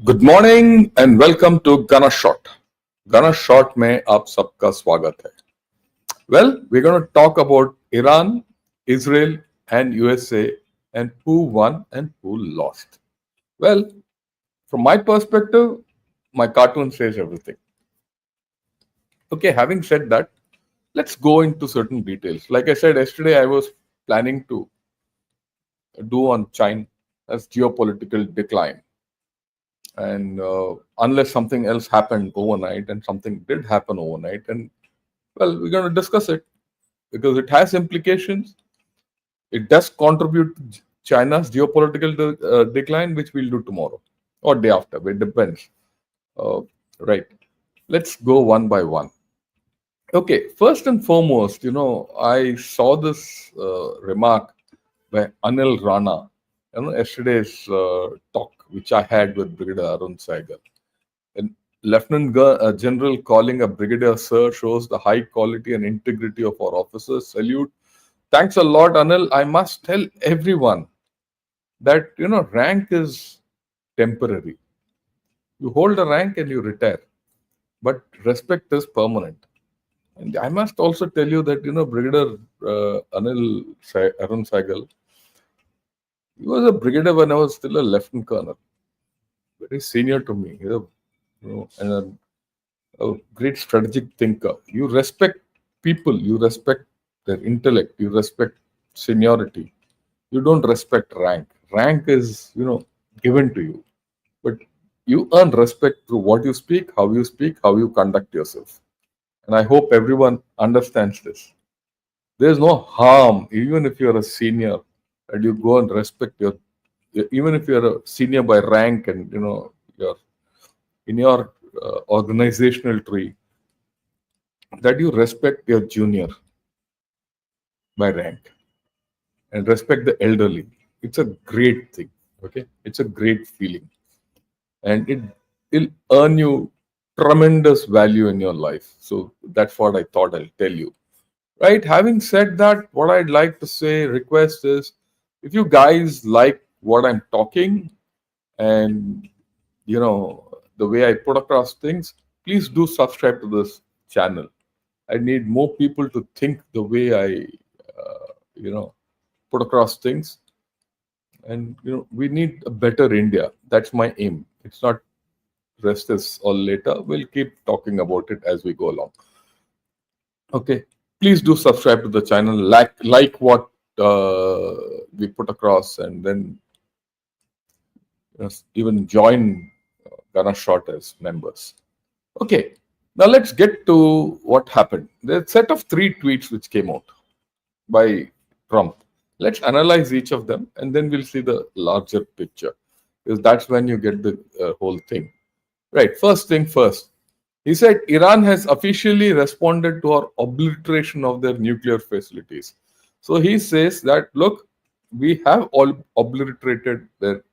Good morning and welcome to गना shot. गना shot में आप सबका स्वागत है। Well, we gonna talk about Iran, Israel and USA and who won and who lost. Well, from my perspective, my cartoon says everything. Okay, having said that, let's go into certain details. Like I said yesterday, I was planning to do on China as geopolitical decline. And unless something else happened overnight, and something did happen overnight, and well, we're going to discuss it because it has implications. It does contribute to China's geopolitical decline, which we'll do tomorrow or day after. It depends. Uh, right. Let's go one by one. Okay. First and foremost, I saw this remark by Anil Rana. Yesterday's talk which I had with Brigadier Arun Saigal. And General calling a brigadier sir shows the high quality and integrity of our officers. Salute. Thanks a lot, Anil. I must tell everyone that rank is temporary. You hold a rank and you retire, but respect is permanent. And I must also tell you that Brigadier Arun Saigal, he was a brigadier when I was still a lieutenant colonel, very senior to me. And a great strategic thinker. You respect people, you respect their intellect, you respect seniority. You don't respect rank. Rank is, given to you. But you earn respect through what you speak, how you conduct yourself. And I hope everyone understands this. There's no harm, even if you're a senior, and you go and respect even if you're a senior by rank and, you're in your organizational tree, that you respect your junior by rank and respect the elderly. It's a great thing. Okay, it's a great feeling, and it'll earn you tremendous value in your life. So that's what I thought I'll tell you. Right. Having said that, what I'd like to say, request is, if you guys like what I'm talking and the way I put across things, please do subscribe to this channel. I need more people to think the way I, put across things. And we need a better India. That's my aim. It's not rest is all later. We'll keep talking about it as we go along. Okay. Please do subscribe to the channel. Like what we put across, and then even join Gana Short as members. Okay. Now let's get to what happened. There's a set of 3 tweets which came out by Trump. Let's analyze each of them, and then we'll see the larger picture, because that's when you get the whole thing. Right. First thing first. He said Iran has officially responded to our obliteration of their nuclear facilities. So he says that, look, we have all obliterated their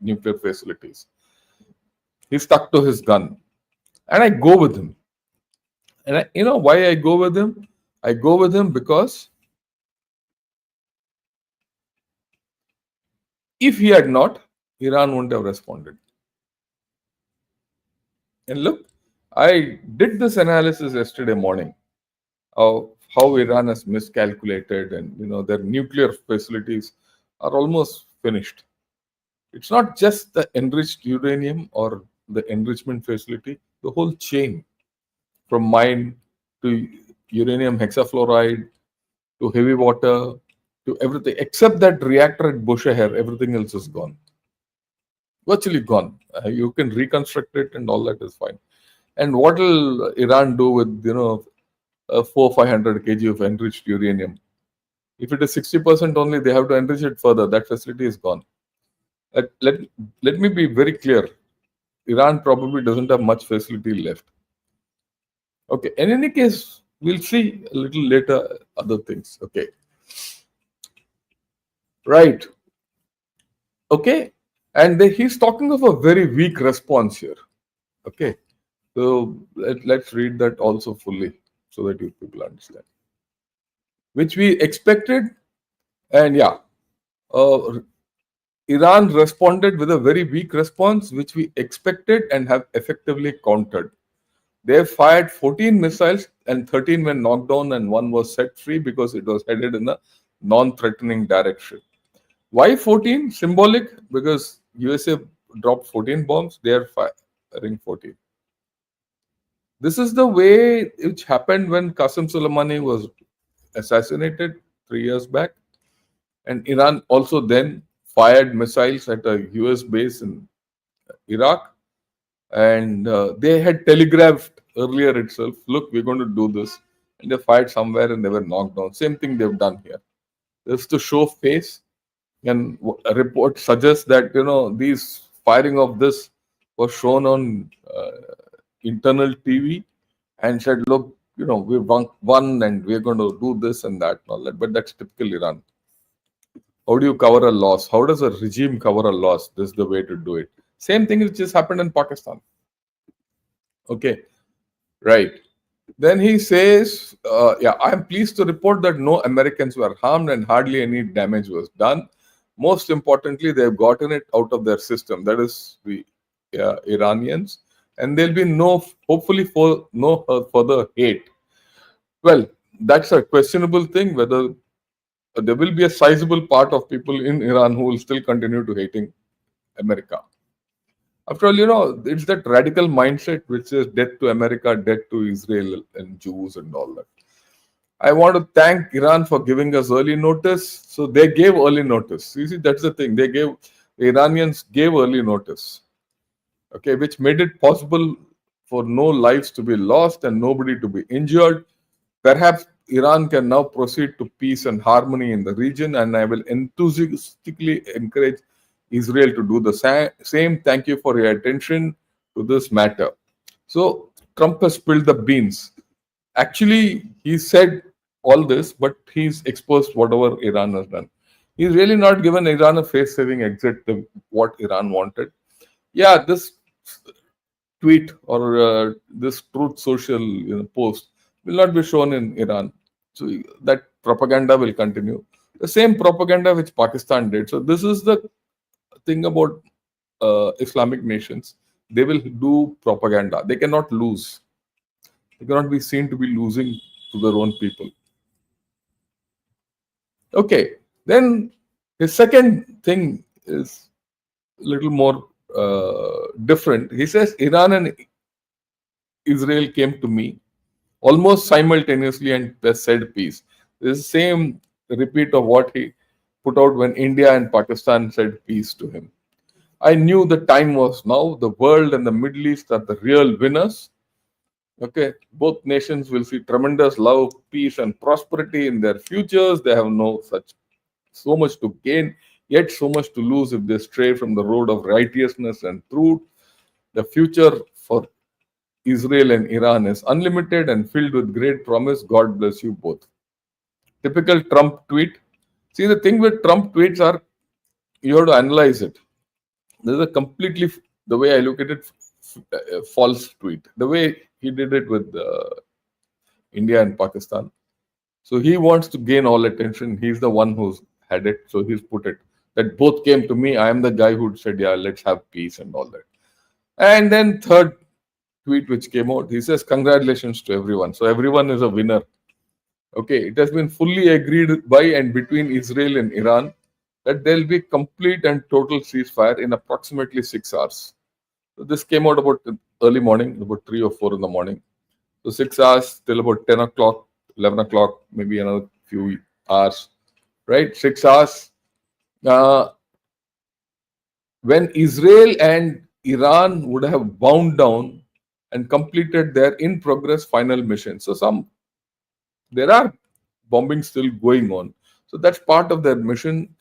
nuclear facilities. He stuck to his gun. And I go with him. And why I go with him? I go with him because if he had not, Iran wouldn't have responded. And look, I did this analysis yesterday morning of how Iran has miscalculated, and their nuclear facilities are almost finished. It's not just the enriched uranium or the enrichment facility, the whole chain from mine to uranium hexafluoride to heavy water to everything, except that reactor at Bushehr, everything else is gone. Virtually gone. You can reconstruct it and all that is fine. And what will Iran do with 400-500 kg of enriched uranium? If it is 60% only, they have to enrich it further. That facility is gone. Let me be very clear. Iran probably doesn't have much facility left. Okay. In any case, we'll see a little later other things. Okay. Right. Okay. And he's talking of a very weak response here. Okay. So let's read that also fully so that you people understand. Which we expected. And yeah, Iran responded with a very weak response, which we expected and have effectively countered. They fired 14 missiles and 13 were knocked down and one was set free because it was headed in a non-threatening direction. Why 14? Symbolic, because USA dropped 14 bombs, they are firing 14. This is the way which happened when Qasem Soleimani was assassinated 3 years back. And Iran also then fired missiles at a US base in Iraq. And they had telegraphed earlier itself, look, we're going to do this. And they fired somewhere and they were knocked down. Same thing they've done here. Just to show face. And a report suggests that, these firing of this was shown on internal TV and said, look, we won and we're going to do this and that and all that. But that's typical Iran. How do you cover a loss? How does a regime cover a loss? This is the way to do it. Same thing which just happened in Pakistan. Okay, right. Then he says, I am pleased to report that no Americans were harmed and hardly any damage was done. Most importantly, they have gotten it out of their system. That is the Iranians. And there'll be hopefully, no further hate. Well, that's a questionable thing, whether there will be a sizable part of people in Iran who will still continue to hating America. After all, it's that radical mindset which says death to America, death to Israel and Jews and all that. I want to thank Iran for giving us early notice. So they gave early notice. You see, that's the thing. The Iranians gave early notice, okay, which made it possible for no lives to be lost and nobody to be injured. Perhaps Iran can now proceed to peace and harmony in the region, and I will enthusiastically encourage Israel to do the same. Thank you for your attention to this matter. So Trump has spilled the beans. Actually, he said all this, but he's exposed whatever Iran has done. He's really not given Iran a face-saving exit to what Iran wanted. Yeah, this tweet or this Truth Social post will not be shown in Iran. So that propaganda will continue. The same propaganda which Pakistan did. So this is the thing about Islamic nations. They will do propaganda. They cannot lose. They cannot be seen to be losing to their own people. Okay, then the second thing is a little more different. He says Iran and Israel came to me almost simultaneously and said peace. This is the same repeat of what he put out when India and Pakistan said peace to him. I knew the time was now. The world and the Middle East are the real winners. Okay, both nations will see tremendous love, peace, and prosperity in their futures. They have so much to gain, yet so much to lose if they stray from the road of righteousness and truth. The future for Israel and Iran is unlimited and filled with great promise. God bless you both. Typical Trump tweet. See, the thing with Trump tweets are you have to analyze it. This is a completely, the way I look at it, false tweet. The way he did it with India and Pakistan. So he wants to gain all attention. He's the one who's had it. So he's put it that both came to me. I am the guy who said, yeah, let's have peace and all that. And then third tweet which came out, he says, congratulations to everyone. So everyone is a winner. Okay, it has been fully agreed by and between Israel and Iran that there will be complete and total ceasefire in approximately 6 hours. So this came out about early morning, about 3 or 4 in the morning. So 6 hours till about 10 o'clock, 11 o'clock, maybe another few hours, right? 6 hours. When Israel and Iran would have bound down and completed their in-progress final mission. So there are bombings still going on. So that's part of their mission.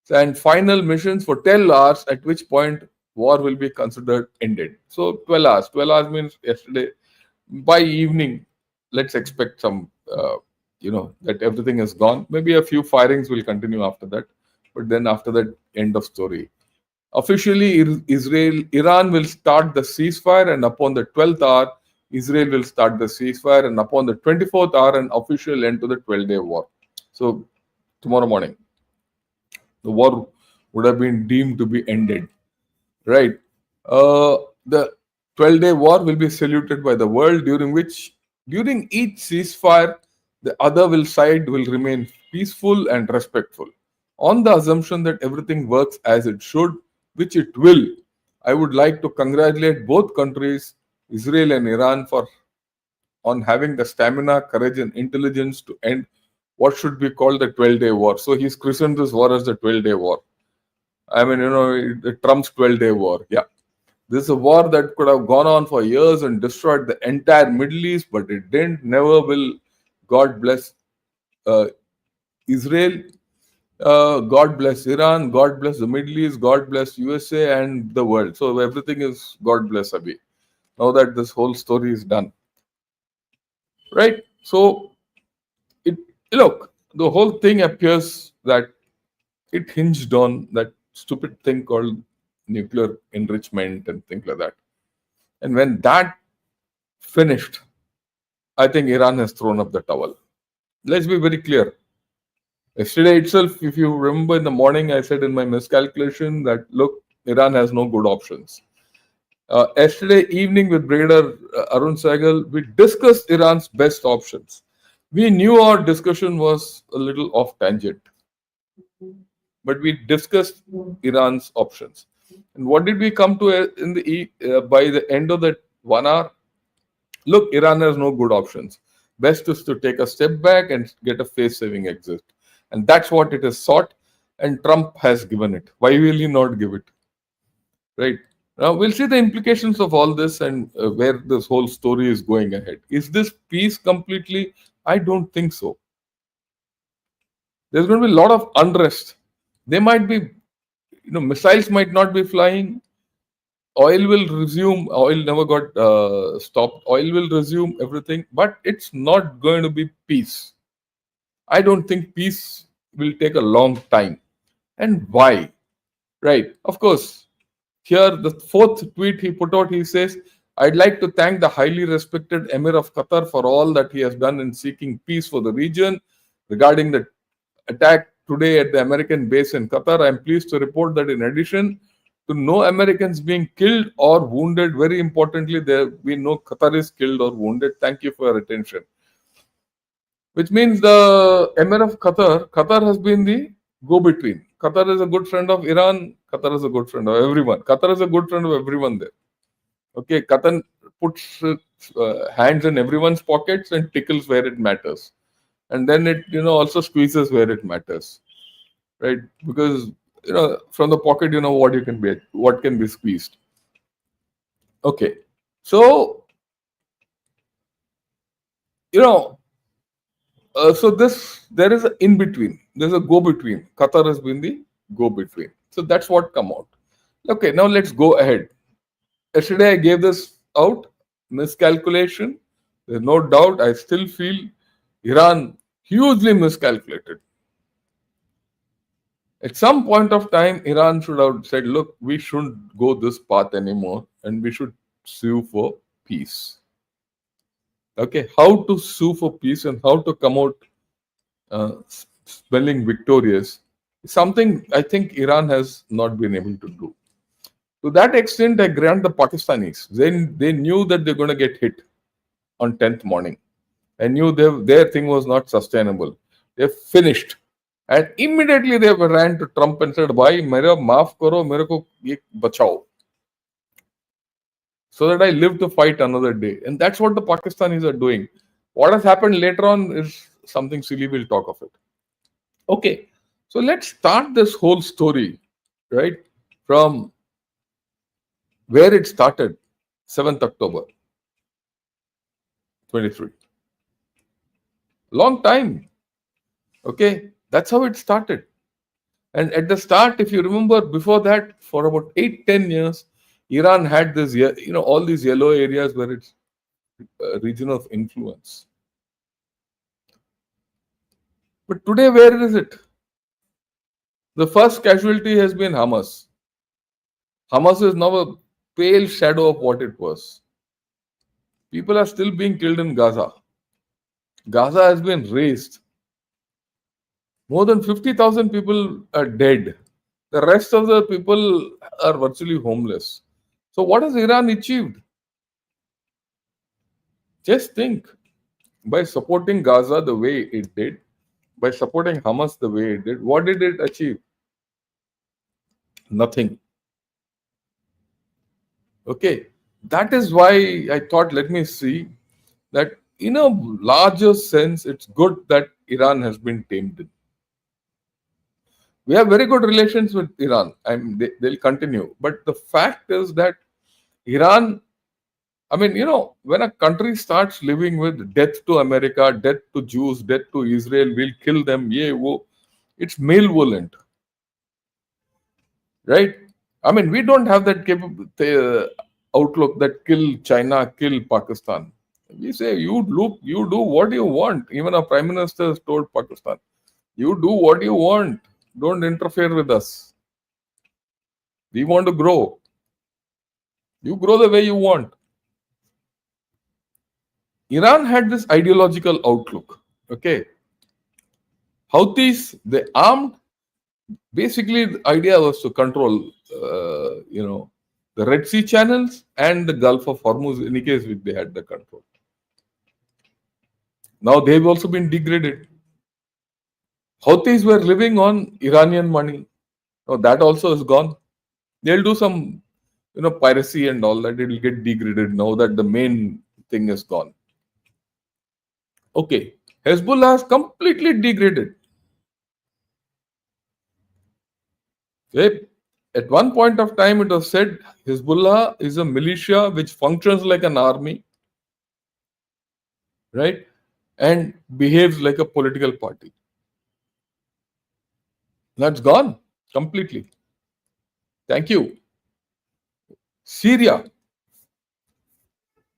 And final missions for 12 hours, at which point war will be considered ended. So 12 hours. 12 hours means yesterday. By evening, let's expect some, that everything is gone. Maybe a few firings will continue after that. But then after that, end of story. Officially, Iran will start the ceasefire, and upon the 12th hour, Israel will start the ceasefire, and upon the 24th hour, an official end to the 12-day war. So tomorrow morning, the war would have been deemed to be ended, right? The 12-day war will be saluted by the world, during each ceasefire, the other will side will remain peaceful and respectful. On the assumption that everything works as it should, which it will, I would like to congratulate both countries, Israel and Iran, for on having the stamina, courage, and intelligence to end what should be called the 12-day war. So he's christened this war as the 12-day war. I mean, Trump's 12-day war. Yeah. This is a war that could have gone on for years and destroyed the entire Middle East, but it didn't, never will. God bless uh, Israel. God bless Iran. God bless the Middle East. God bless USA and the world. So everything is God bless Abhi. Now that this whole story is done, right? So it look, the whole thing appears that it hinged on that stupid thing called nuclear enrichment and things like that. And when that finished, I think Iran has thrown up the towel. Let's be very clear. Yesterday itself, if you remember in the morning, I said in my miscalculation that look, Iran has no good options. Yesterday evening with Brigadier Arun Sehgal, we discussed Iran's best options. We knew our discussion was a little off tangent, but we discussed Iran's options. And what did we come to by the end of that 1 hour? Look, Iran has no good options. Best is to take a step back and get a face-saving exit. And that's what it has sought, and Trump has given it. Why will he not give it? Right? Now, we'll see the implications of all this and where this whole story is going ahead. Is this peace completely? I don't think so. There's going to be a lot of unrest. They might be, missiles might not be flying. Oil will resume. Oil never got stopped. Oil will resume everything, but it's not going to be peace. I don't think peace will take a long time. And why? Right. Of course, here the fourth tweet he put out, he says, I'd like to thank the highly respected Emir of Qatar for all that he has done in seeking peace for the region. Regarding the attack today at the American base in Qatar, I am pleased to report that in addition to no Americans being killed or wounded, very importantly, there we know Qataris killed or wounded. Thank you for your attention. Which means the Emir of Qatar has been the go-between. Qatar is a good friend of Iran. Qatar is a good friend of everyone. Qatar is a good friend of everyone there. Okay, Qatar puts hands in everyone's pockets and tickles where it matters, and then it also squeezes where it matters, right? Because from the pocket what can be squeezed. Okay, so so there is an in between. There's a go between. Qatar has been the go between. So that's what come out. Okay, now let's go ahead. Yesterday I gave this out. Miscalculation. There's no doubt. I still feel Iran hugely miscalculated. At some point of time, Iran should have said, look, we shouldn't go this path anymore and we should sue for peace. Okay, how to sue for peace and how to come out smelling victorious is something I think Iran has not been able to do. To that extent, I grant the Pakistanis. They knew that they're going to get hit on 10th morning. I knew their thing was not sustainable. They finished. And immediately they ran to Trump and said, Bhai, mera maaf karo, mere ko ye bachao. So that I live to fight another day. And that's what the Pakistanis are doing. What has happened later on is something silly. We'll talk of it. Okay. So let's start this whole story, right, from where it started, 7th October 23. Long time. Okay. That's how it started. And at the start, if you remember, before that, for about 8-10 years, Iran had this, all these yellow areas where it's a region of influence. But today, where is it? The first casualty has been Hamas. Hamas is now a pale shadow of what it was. People are still being killed in Gaza. Gaza has been razed. More than 50,000 people are dead. The rest of the people are virtually homeless. So, what has Iran achieved? Just think, by supporting Gaza the way it did, by supporting Hamas the way it did, what did it achieve? Nothing. Okay. That is why I thought, let me see that in a larger sense, it's good that Iran has been tamed. We have very good relations with Iran, and they'll continue. But the fact is that Iran, I mean, when a country starts living with death to America, death to Jews, death to Israel, we'll kill them, yeah, wo, it's malevolent, right? I mean, we don't have that outlook that kill China, kill Pakistan. We say, you do what you want. Even our prime minister has told Pakistan, you do what you want. Don't interfere with us. We want to grow. You grow the way you want. Iran had this ideological outlook. Okay. Houthis, they armed. Basically, the idea was to control, the Red Sea channels and the Gulf of Hormuz, in case which they had the control. Now they've also been degraded. Houthis were living on Iranian money. Now that also is gone. They'll do some, piracy and all that. It will get degraded now that the main thing is gone. Okay. Hezbollah has completely degraded. Okay. At one point of time, it was said Hezbollah is a militia which functions like an army, right? And behaves like a political party. That's gone completely. Thank you. Syria.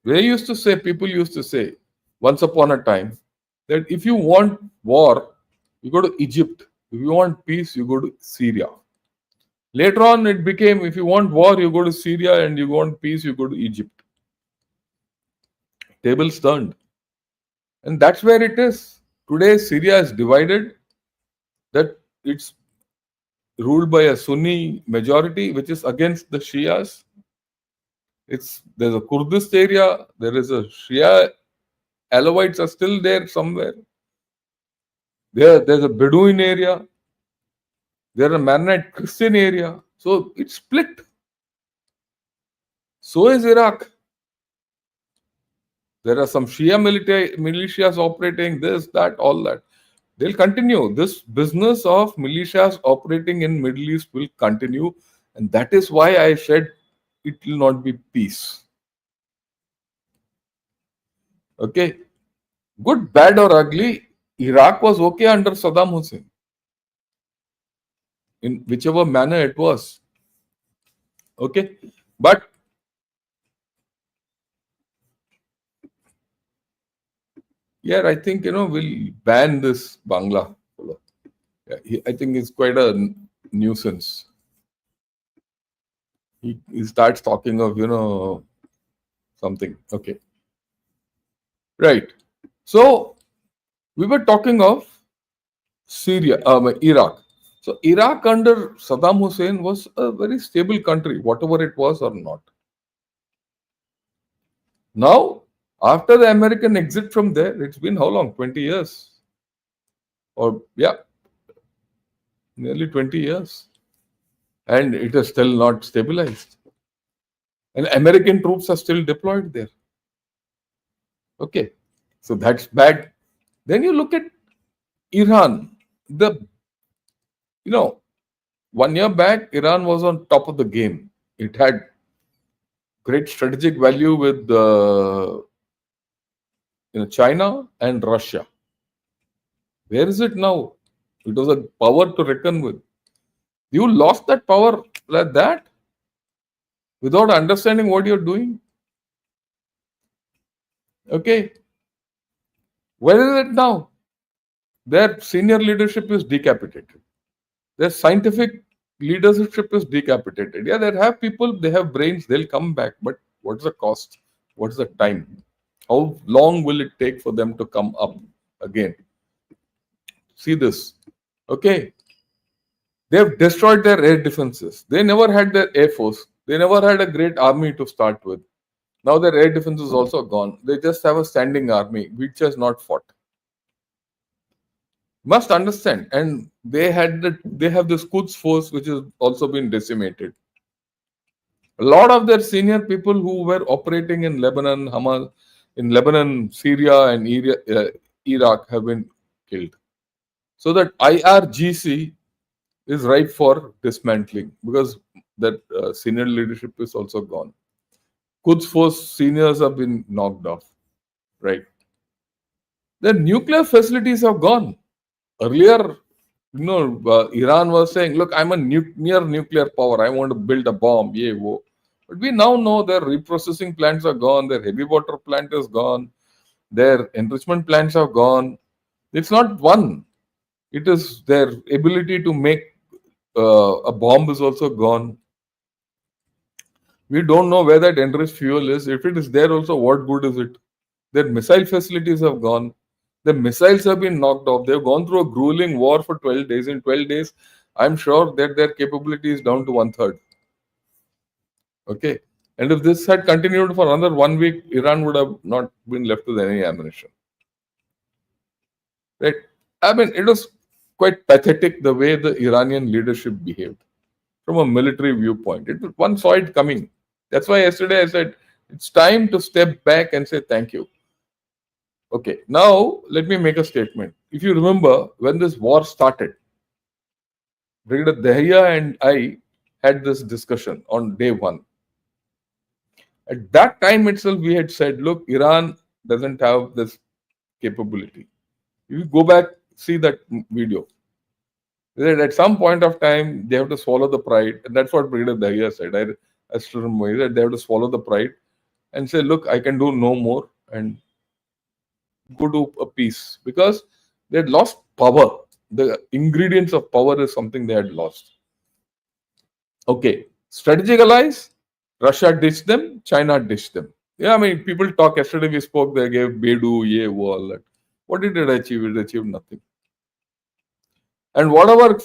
People used to say, once upon a time, that if you want war, you go to Egypt. If you want peace, you go to Syria. Later on, it became, if you want war, you go to Syria, and you want peace, you go to Egypt. Tables turned. And that's where it is. Today, Syria is divided, that it's ruled by a Sunni majority, which is against the Shias. There's a Kurdish area, there is a Shia, Alawites are still there somewhere. There's a Bedouin area, there's a Mennonite Christian area. So it's split. So is Iraq. There are some Shia militias operating, this, that, all that. They'll continue. This business of militias operating in Middle East will continue. And that is why I said it will not be peace. Okay. Good, bad or ugly, Iraq was okay under Saddam Hussein. In whichever manner it was. Okay. But yeah, I think, we'll ban this Bangla fellow. Yeah, I think it's quite a nuisance. He starts talking of, something. Okay. Right. So, we were talking of Iraq. So, Iraq under Saddam Hussein was a very stable country, whatever it was or not. Now, after the American exit from there, it's been how long? 20 years. Or, yeah, nearly 20 years. And it is still not stabilized. And American troops are still deployed there. Okay. So that's bad. Then you look at Iran. 1 year back, Iran was on top of the game. It had great strategic value with China and Russia. Where is it now? It was a power to reckon with. You lost that power like that without understanding what you're doing. Okay. Where is it now? Their senior leadership is decapitated. Their scientific leadership is decapitated. Yeah, they have people, they have brains, they'll come back. But what's the cost? What's the time? How long will it take for them to come up again? See this. Okay. They've destroyed their air defenses. They never had their air force. They never had a great army to start with. Now their air defense is also gone. They just have a standing army which has not fought. Must understand, and they have this Quds force which has also been decimated. A lot of their senior people who were operating in Lebanon, Hamas, in Lebanon, Syria, and Iraq have been killed. So that IRGC is ripe for dismantling because that senior leadership is also gone. Quds Force seniors have been knocked off, right? The nuclear facilities have gone. Earlier, Iran was saying, "Look, I'm a near nuclear power. I want to build a bomb." Yeah, whoa. But we now know their reprocessing plants are gone. Their heavy water plant is gone. Their enrichment plants are gone. It's not one. It is their ability to make a bomb is also gone. We don't know where that enriched fuel is. If it is there also, what good is it? Their missile facilities have gone. The missiles have been knocked off. They've gone through a grueling war for 12 days. In 12 days, I'm sure that their capability is down to 1/3. Okay. And if this had continued for another 1 week, Iran would have not been left with any ammunition. Right? I mean, it was quite pathetic the way the Iranian leadership behaved from a military viewpoint. One saw it coming. That's why yesterday I said it's time to step back and say thank you. Okay, now let me make a statement. If you remember, when this war started, Brigadier Dahiya and I had this discussion on day one. At that time itself, we had said, look, Iran doesn't have this capability. If you go back, see that video. That at some point of time, they have to swallow the pride. And that's what Brigadier Dahiya said. I still remember that they have to swallow the pride and say, look, I can do no more and go to a peace. Because they had lost power. The ingredients of power is something they had lost. Okay. Strategic allies, Russia ditched them, China ditched them. Yeah, I mean, people talk. Yesterday we spoke, they gave Bedu, Ye, all that. What did it achieve? It achieved nothing. And whatever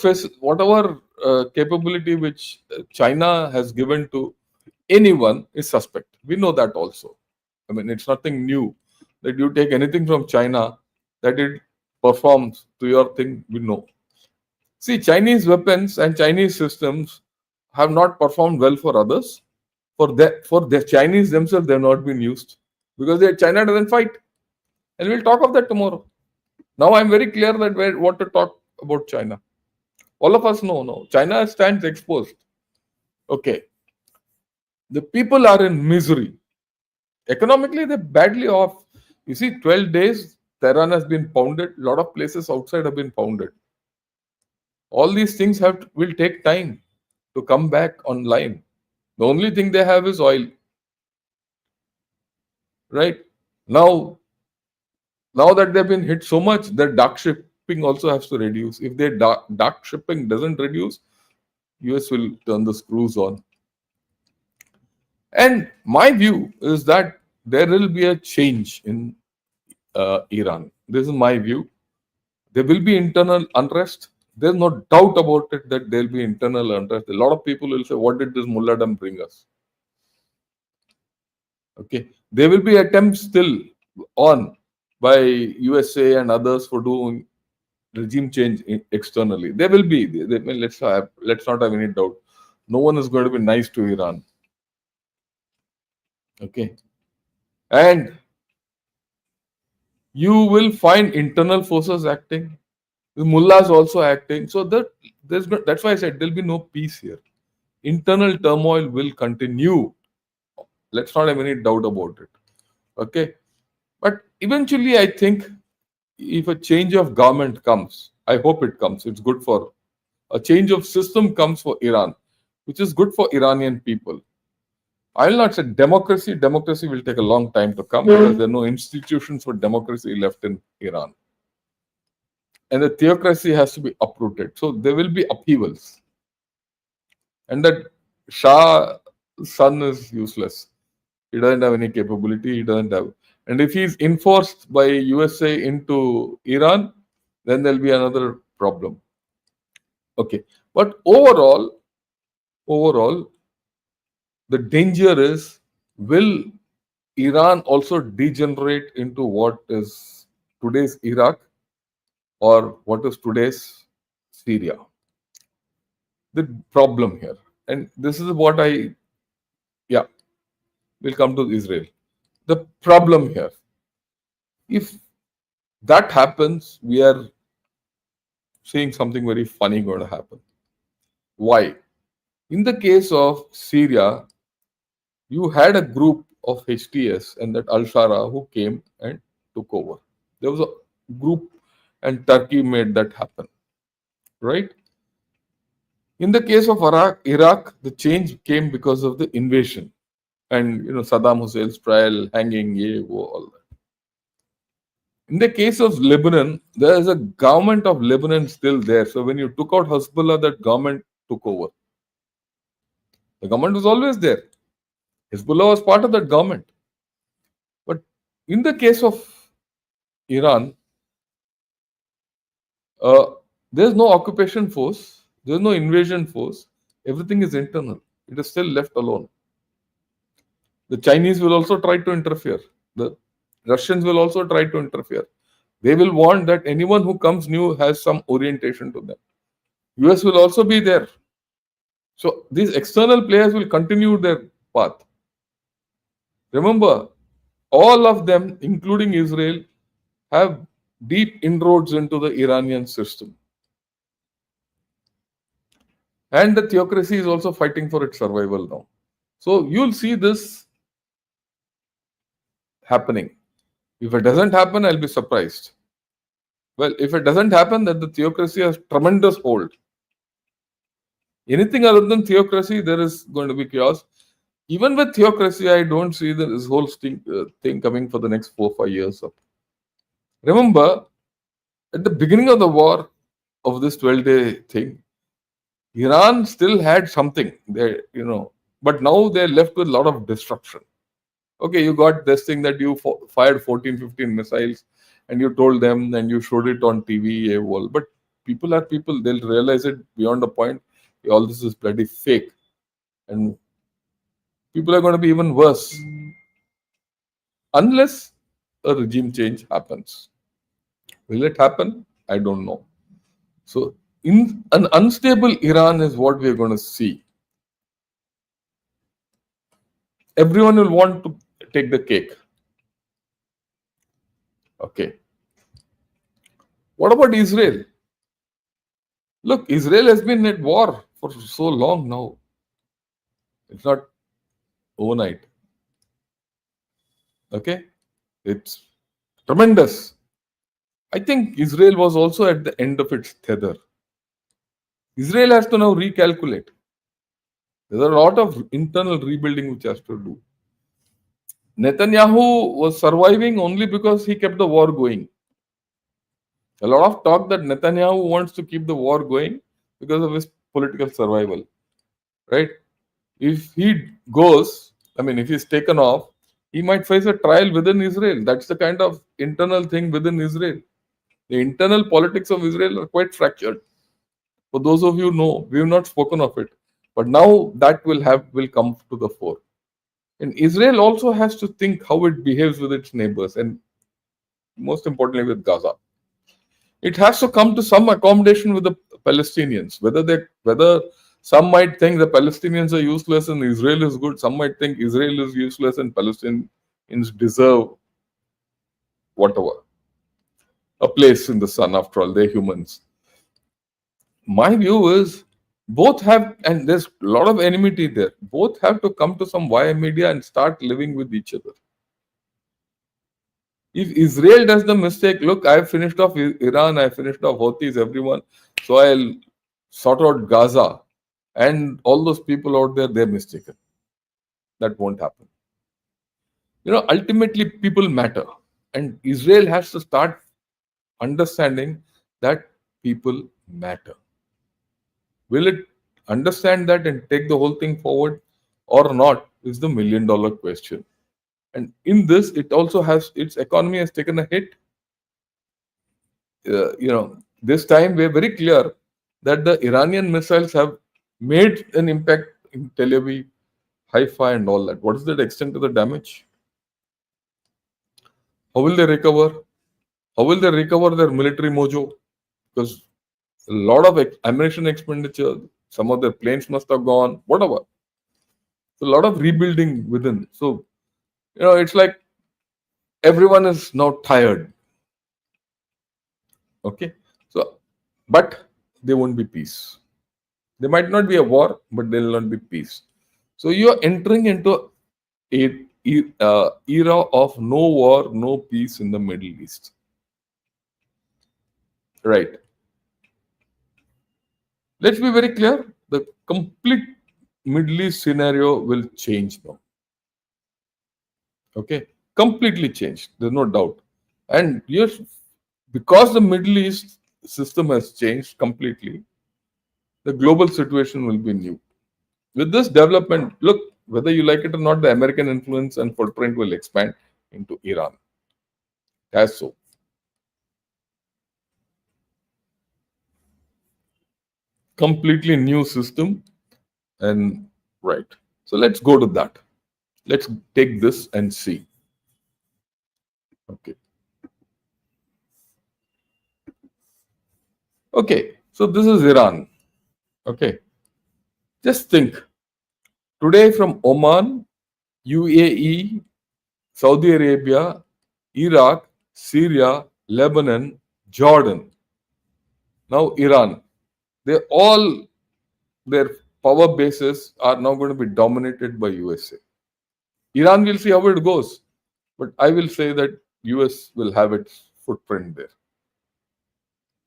capability which China has given to anyone is suspect. We know that also. I mean, it's nothing new that you take anything from China that it performs to your thing. We know. See, Chinese weapons and Chinese systems have not performed well for others. For the Chinese themselves, they have not been used because China doesn't fight. And we'll talk of that tomorrow. Now I'm very clear that what to talk about China. All of us know, no. China stands exposed. Okay. The people are in misery. Economically, they're badly off. You see, 12 days, Tehran has been pounded. A lot of places outside have been pounded. All these things will take time to come back online. The only thing they have is oil. Right? Now that they've been hit so much, their dark shipping also has to reduce. If their dark shipping doesn't reduce, US will turn the screws on. And my view is that there will be a change in Iran. This is my view. There will be internal unrest. There's no doubt about it that there will be internal unrest. A lot of people will say, what did this mulladam bring us? Okay. There will be attempts still on by USA and others for doing regime change externally. There will be. Let's not have any doubt. No one is going to be nice to Iran. Okay. And you will find internal forces acting. The mullahs also acting. So that's why I said there'll be no peace here. Internal turmoil will continue. Let's not have any doubt about it. Okay. But eventually, I think if a change of government comes, I hope it comes. It's good for a change of system comes for Iran, which is good for Iranian people. I will not say democracy. Democracy will take a long time to come because there are no institutions for democracy left in Iran. And the theocracy has to be uprooted. So there will be upheavals. And that Shah son is useless. He doesn't have any capability. He doesn't have. And if he's enforced by USA into Iran, then there'll be another problem. Okay. But overall, the danger is, will Iran also degenerate into what is today's Iraq or what is today's Syria? The problem here, and this is what yeah, we'll come to Israel. The problem here, if that happens, we are seeing something very funny going to happen. Why? In the case of Syria, you had a group of HTS and that Al Shara who came and took over. There was a group, and Turkey made that happen, right? In the case of Iraq, the change came because of the invasion and Saddam Hussein's trial, hanging, all that. In the case of Lebanon, there is a government of Lebanon still there. So when you took out Hezbollah, that government took over. The government was always there. Hezbollah was part of that government. But in the case of Iran, there's no occupation force, there's no invasion force. Everything is internal. It is still left alone. The Chinese will also try to interfere. The Russians will also try to interfere. They will want that anyone who comes new has some orientation to them. US will also be there. So these external players will continue their path. Remember, all of them, including Israel, have deep inroads into the Iranian system. And the theocracy is also fighting for its survival now. So you'll see this happening. If it doesn't happen, I'll be surprised. Well, if it doesn't happen, then the theocracy has tremendous hold. Anything other than theocracy, there is going to be chaos. Even with theocracy, I don't see this whole thing coming for the next 4-5 years. Remember, at the beginning of the war, of this 12-day thing, Iran still had something there, but now they're left with a lot of destruction. Okay, you got this thing that you fired 14, 15 missiles and you told them and you showed it on TV, but people are people, they'll realize it beyond a point. All this is bloody fake. And people are going to be even worse unless a regime change happens. Will it happen? I don't know. So, in an unstable Iran is what we're going to see. Everyone will want to take the cake. Okay. What about Israel? Look, Israel has been at war for so long now. It's not overnight. Okay. It's tremendous. I think Israel was also at the end of its tether. Israel has to now recalculate. There's a lot of internal rebuilding which has to do. Netanyahu was surviving only because he kept the war going. A lot of talk that Netanyahu wants to keep the war going because of his political survival. Right? If he goes, if he's taken off, he might face a trial within Israel. That's the kind of internal thing within Israel. The internal politics of Israel are quite fractured. For those of you who know, we have not spoken of it. But now that will come to the fore. And Israel also has to think how it behaves with its neighbors and most importantly with Gaza. It has to come to some accommodation with the Palestinians. Whether some might think the Palestinians are useless and Israel is good. Some might think Israel is useless and Palestinians deserve whatever. A place in the sun, after all, they're humans. My view is both have, and there's a lot of enmity there, both have to come to some via media and start living with each other. If Israel does the mistake, look, I finished off Iran, I finished off Houthis, everyone, so I'll sort out Gaza, and all those people out there, they're mistaken. That won't happen. Ultimately, people matter. And Israel has to start understanding that people matter. Will it understand that and take the whole thing forward or not is the $1 million question. And in this, it also has, its economy has taken a hit. This time we're very clear. that the Iranian missiles have made an impact in Tel Aviv, Haifa, and all that. What is the extent of the damage? How will they recover? How will they recover their military mojo? Because a lot of ammunition expenditure, some of their planes must have gone, whatever. So a lot of rebuilding within. So, it's like everyone is now tired. Okay. So, but there won't be peace. There might not be a war, but there will not be peace. So you are entering into a era of no war, no peace in the Middle East. Right. Let's be very clear. The complete Middle East scenario will change now. Okay. Completely changed. There's no doubt. And yes, because the Middle East system has changed completely, the global situation will be new. With this development, look, whether you like it or not, the American influence and footprint will expand into Iran. As so. Completely new system. And right. So let's go to that. Let's take this and see. Okay. Okay. So this is Iran. Okay. Just think. Today from Oman, UAE, Saudi Arabia, Iraq, Syria, Lebanon, Jordan, now Iran. They all, their power bases are now going to be dominated by USA. Iran will see how it goes, but I will say that US will have its footprint there.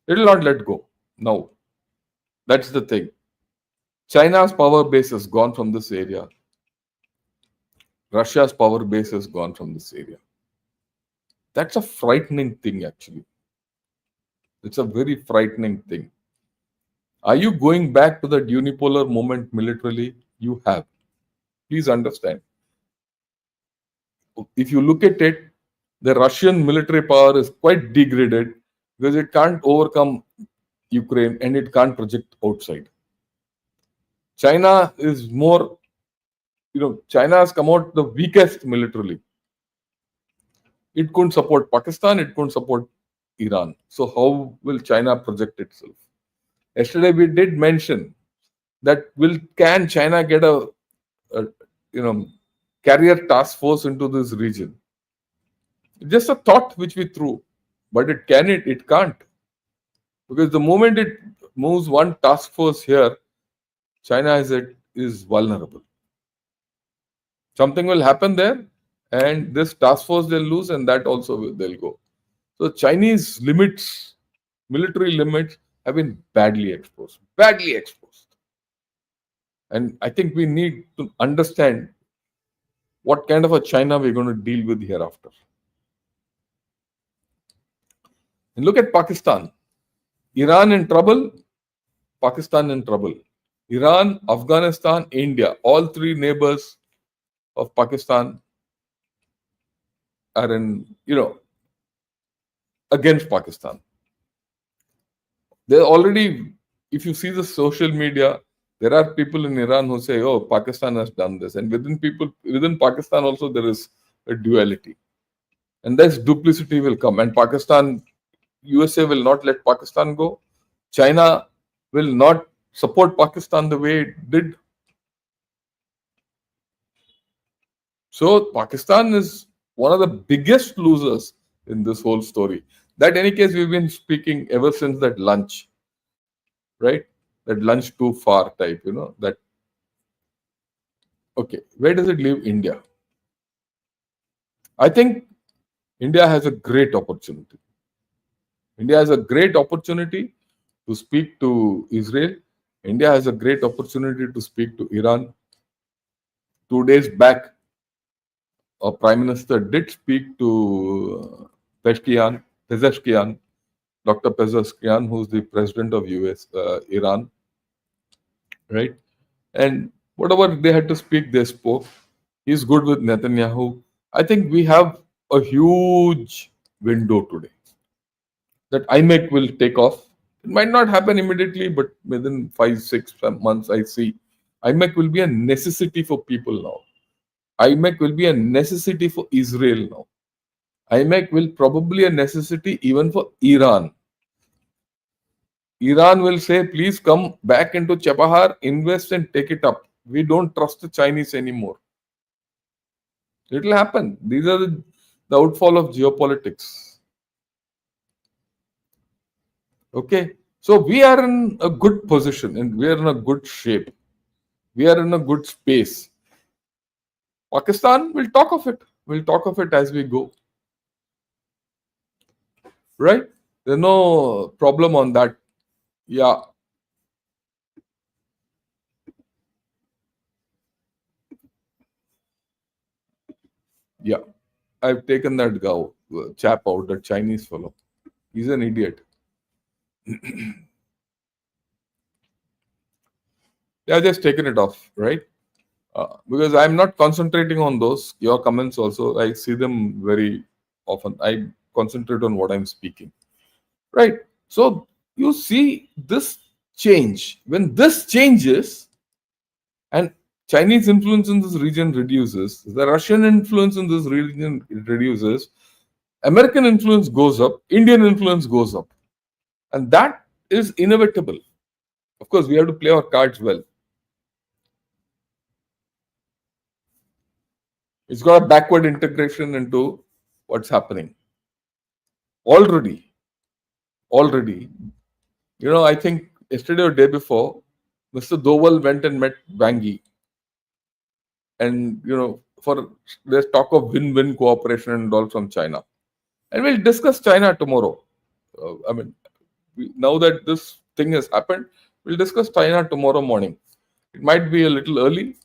It will not let go. No, that's the thing. China's power base has gone from this area. Russia's power base has gone from this area. That's a frightening thing, actually. It's a very frightening thing. Are you going back to that unipolar moment militarily? You have. Please understand. If you look at it, the Russian military power is quite degraded because it can't overcome Ukraine and it can't project outside. China is more, China has come out the weakest militarily. It couldn't support Pakistan, it couldn't support Iran. So how will China project itself? Yesterday we did mention that can China get a carrier task force into this region? Just a thought which we threw, but it can't, because the moment it moves one task force here, China is vulnerable. Something will happen there, and this task force they'll lose, and that also they'll go. So Chinese limits, military limits, have been badly exposed. Badly exposed. And I think we need to understand what kind of a China we're going to deal with hereafter. And look at Pakistan. Iran in trouble, Pakistan in trouble. Iran, Afghanistan, India, all three neighbors of Pakistan are against Pakistan. They're already, if you see the social media, there are people in Iran who say, oh, Pakistan has done this. And within Pakistan also there is a duality. And this duplicity will come. And USA will not let Pakistan go. China will not support Pakistan the way it did. So Pakistan is one of the biggest losers in this whole story. That, in any case, we've been speaking ever since that lunch, right? That lunch too far type, that. Okay, where does it leave India? I think India has a great opportunity. India has a great opportunity to speak to Israel. India has a great opportunity to speak to Iran. 2 days back, a prime minister did speak to Pezeshkian, Dr. Pezeshkian, who's the president of Iran, right? And whatever they had to speak, they spoke. He's good with Netanyahu. I think we have a huge window today that IMEC will take off. It might not happen immediately, but within 5, 6 months, I see IMEC will be a necessity for people now. IMEC will be a necessity for Israel now. IMEC will probably a necessity even for Iran. Iran will say, please come back into Chabahar, invest and take it up. We don't trust the Chinese anymore. It will happen. These are the outfall of geopolitics. Okay. So we are in a good position and we are in a good shape. We are in a good space. Pakistan, we'll talk of it. We'll talk of it as we go. Right? There's no problem on that. Yeah. Yeah. I've taken that chap out, that Chinese fellow. He's an idiot. Yeah, just taken it off, right? Because I'm not concentrating on those. Your comments also, I see them very often. I concentrate on what I'm speaking, right? So you see this change. When this changes and Chinese influence in this region reduces, the Russian influence in this region reduces, American influence goes up, Indian influence goes up. And that is inevitable. Of course, we have to play our cards well. It's got a backward integration into what's happening. Already. I think yesterday or day before, Mr. Doval went and met Wang. And, for there's talk of win-win cooperation and all from China. And we'll discuss China tomorrow. Now that this thing has happened, we'll discuss China tomorrow morning. It might be a little early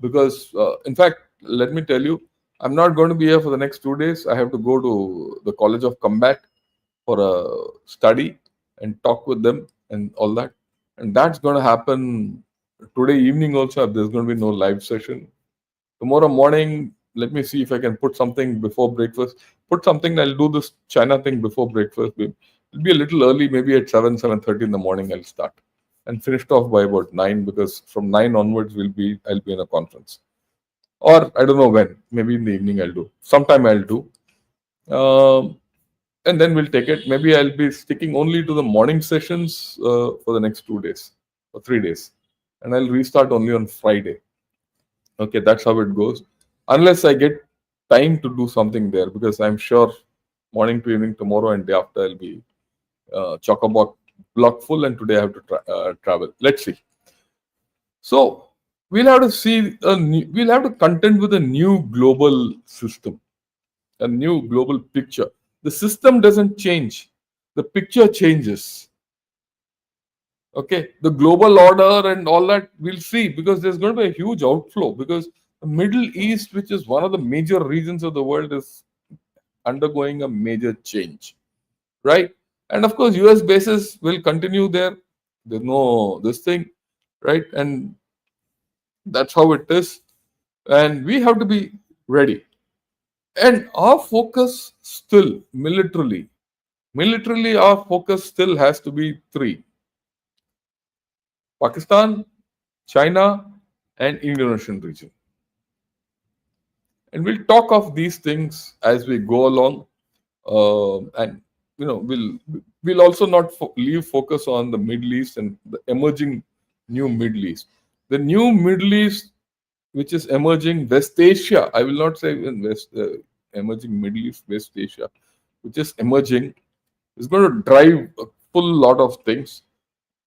because, in fact, let me tell you, I'm not going to be here for the next 2 days. I have to go to the College of Combat for a study and talk with them and all that. And that's going to happen today evening also. There's going to be no live session. Tomorrow morning, let me see if I can put something before breakfast. I'll do this China thing before breakfast. It'll be a little early, maybe at 7:30 in the morning I'll start. And finished off by about 9, because from 9 onwards I'll be in a conference. Or I don't know when, maybe in the evening I'll do. Sometime I'll do. And then we'll take it. Maybe I'll be sticking only to the morning sessions for the next 2 days or 3 days. And I'll restart only on Friday. Okay, that's how it goes. Unless I get time to do something there, because I'm sure morning to evening tomorrow and day after I'll be chock-a-block full, and today I have to travel. Let's see. So we'll have to contend with a new global system, a new global picture. The system doesn't change, the picture changes. Okay, the global order and all that we'll see, because there's going to be a huge outflow, because the Middle East, which is one of the major regions of the world, is undergoing a major change, right? And of course, US bases will continue there. There's no this thing, right? And that's how it is. And we have to be ready. And our focus still, militarily, our focus still has to be 3: Pakistan, China, and Indonesian region. And we'll talk of these things as we go along. And we'll also not leave focus on the Middle East and the emerging new Middle East. The new Middle East, which is emerging, West Asia, I will not say in emerging Middle East, West Asia, which is emerging, is going to drive a full lot of things.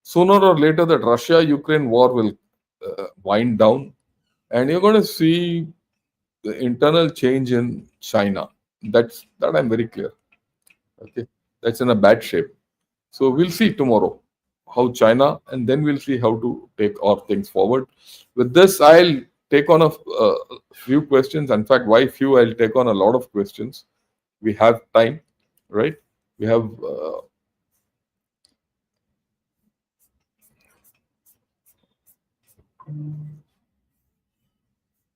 Sooner or later, that Russia-Ukraine war will wind down, and you're going to see the internal change in China. That I'm very clear. Okay, that's in a bad shape. So we'll see tomorrow how China, and then we'll see how to take our things forward. With this, I'll take on a few questions. In fact, why few? I'll take on a lot of questions. We have time, right? We have.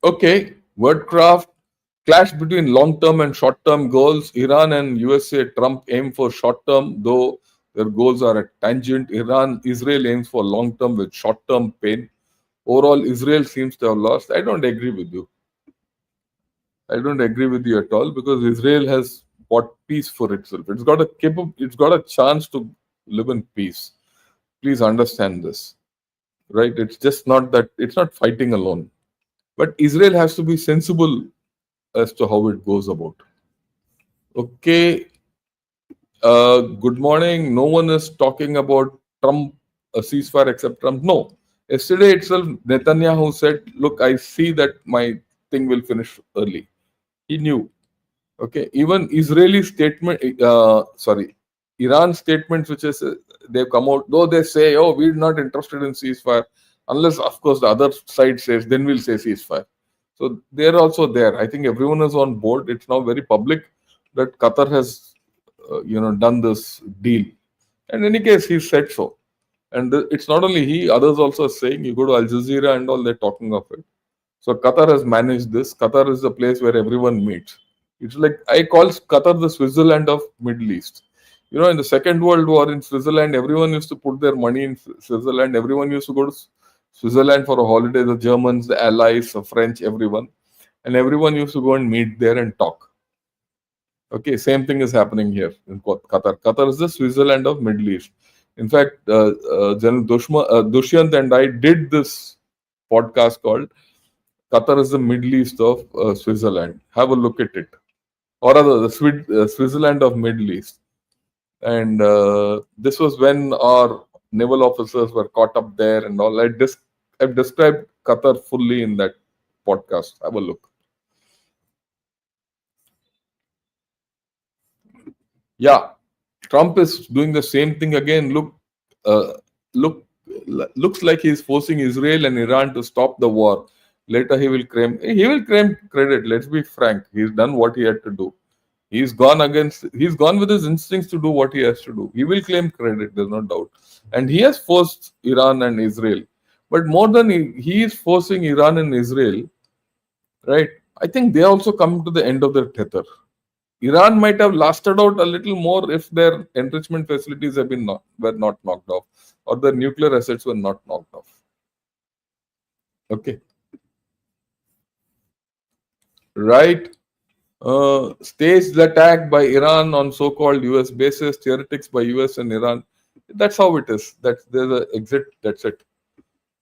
Okay, Wordcraft. Clash between long-term and short-term goals. Iran and USA, Trump aim for short-term, though Their goals are at tangent. Iran, Israel aims for long term with short term pain. Overall, Israel seems to have lost. I don't agree with you. I don't agree with you at all because Israel has bought peace for itself. It's got a chance to live in peace. Please understand this, right? It's just not that it's not fighting alone. But Israel has to be sensible as to how it goes about. Okay, good morning. No one is talking about Trump a ceasefire except Trump. No. Yesterday itself, Netanyahu said, "Look, I see that my thing will finish early." He knew. Okay, even Israeli statement, Iran statements, which is they've come out, though they say, "Oh, we're not interested in ceasefire," unless, of course, the other side says, then we'll say ceasefire. So they're also there. I think everyone is on board. It's now very public that Qatar has, done this deal. In any case, he said so. And it's not only he; others also are saying. You go to Al Jazeera and all, they're talking of it. So Qatar has managed this. Qatar is a place where everyone meets. It's like I call Qatar the Switzerland of Middle East. You know, in the Second World War in Switzerland, everyone used to put their money in Switzerland. Everyone used to go to Switzerland for a holiday. The Germans, the Allies, the French, everyone, and everyone used to go and meet there and talk. Okay, same thing is happening here in Qatar. Qatar is the Switzerland of Middle East. In fact, General Dushyant and I did this podcast called Qatar is the Middle East of Switzerland. Have a look at it, or rather, the Switzerland of Middle East. And this was when our naval officers were caught up there and all. I've described Qatar fully in that podcast. Have a look. Yeah, Trump is doing the same thing again. Uh, look, looks like he's forcing Israel and Iran to stop the war. Later, he will claim credit. Let's be frank. He's done what he had to do. He's gone with his instincts to do what he has to do. He will claim credit, there's no doubt. And he has forced Iran and Israel. But more than he is forcing Iran and Israel, right? I think they also come to the end of their tether. Iran might have lasted out a little more if their enrichment facilities were not knocked off, or their nuclear assets were not knocked off. Okay, right. Staged attack by Iran on so-called US bases, theoretics by US and Iran. That's how it is. There's an exit. That's it.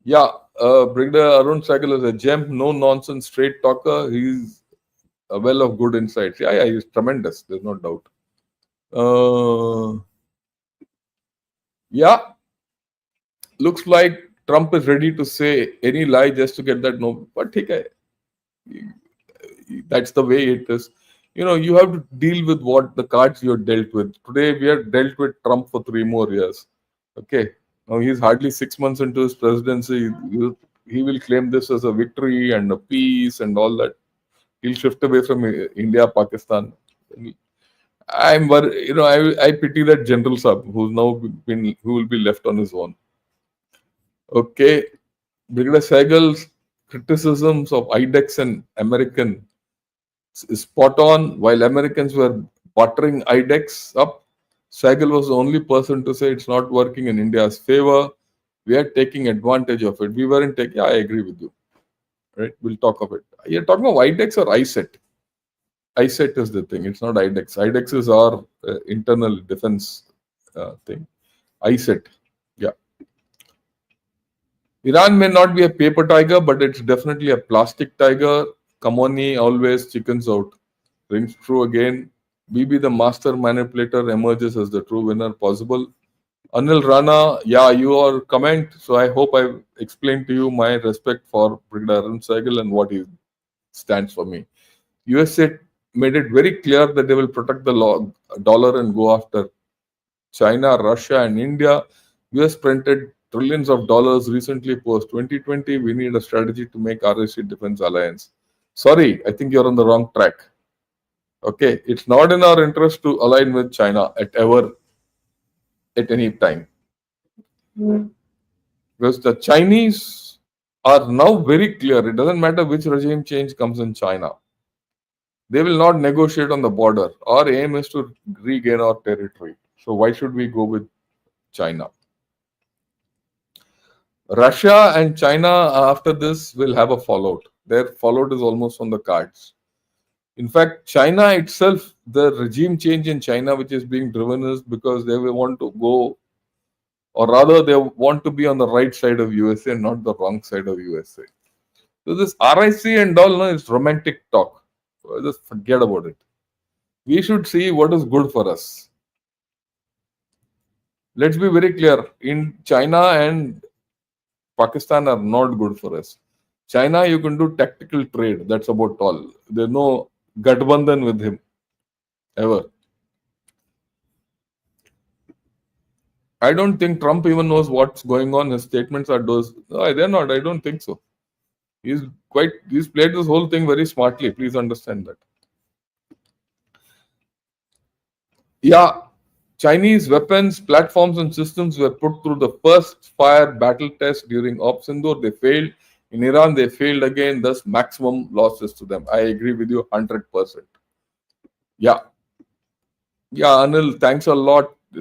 Yeah, Brigadier Arun Sahgal is a gem, no nonsense, straight talker. He's a well of good insights. Yeah, he's tremendous. There's no doubt. Yeah, looks like Trump is ready to say any lie just to get that no. But that's the way it is. You know, you have to deal with what the cards you're dealt with. Today, we are dealt with Trump for 3 more years. Okay. Now, he's hardly 6 months into his presidency. He will claim this as a victory and a peace and all that. He'll shift away from India, Pakistan. I pity that General Sab who will be left on his own. Okay. Brigadier Sagal's criticisms of IDEX and American is spot on. While Americans were buttering IDEX up, Sahgal was the only person to say it's not working in India's favor. We are taking advantage of it. We weren't taking. Yeah, I agree with you. Right? We'll talk of it. You're talking about IDEX or ISET? ISET is the thing. It's not IDEX. IDEX is our internal defense thing. ISET. Yeah. Iran may not be a paper tiger, but it's definitely a plastic tiger. Kamoni always chickens out. Rings true again. BB the master manipulator emerges as the true winner possible. Anil Rana, yeah, your comment. So I hope I've explained to you my respect for Brigadier Arun Sahgal and what he stands for me. USA made it very clear that they will protect the dollar and go after China, Russia, and India. US printed trillions of dollars recently post 2020. We need a strategy to make RSC Defense Alliance. Sorry, I think you're on the wrong track. Okay, it's not in our interest to align with China at any time. Because the Chinese are now very clear. It doesn't matter which regime change comes in China. They will not negotiate on the border. Our aim is to regain our territory. So why should we go with China. Russia and China after this will have a fallout. Their fallout is almost on the cards. In fact, China itself, the regime change in China which is being driven is because they will want to go, or rather they want to be on the right side of USA, not the wrong side of USA. So this RIC and all no, is romantic talk. So just forget about it. We should see what is good for us. Let's be very clear. In China and Pakistan are not good for us. China, you can do tactical trade. That's about all. There's no Gadbandhan with him ever. I don't think Trump even knows what's going on. His statements are those. No, they're not. I don't think so. He's played this whole thing very smartly. Please understand that. Yeah, Chinese weapons, platforms, and systems were put through the first fire battle test during Op Sindoor. They failed. In Iran, they failed again, thus maximum losses to them. I agree with you 100%. Yeah. Yeah, Anil, thanks a lot I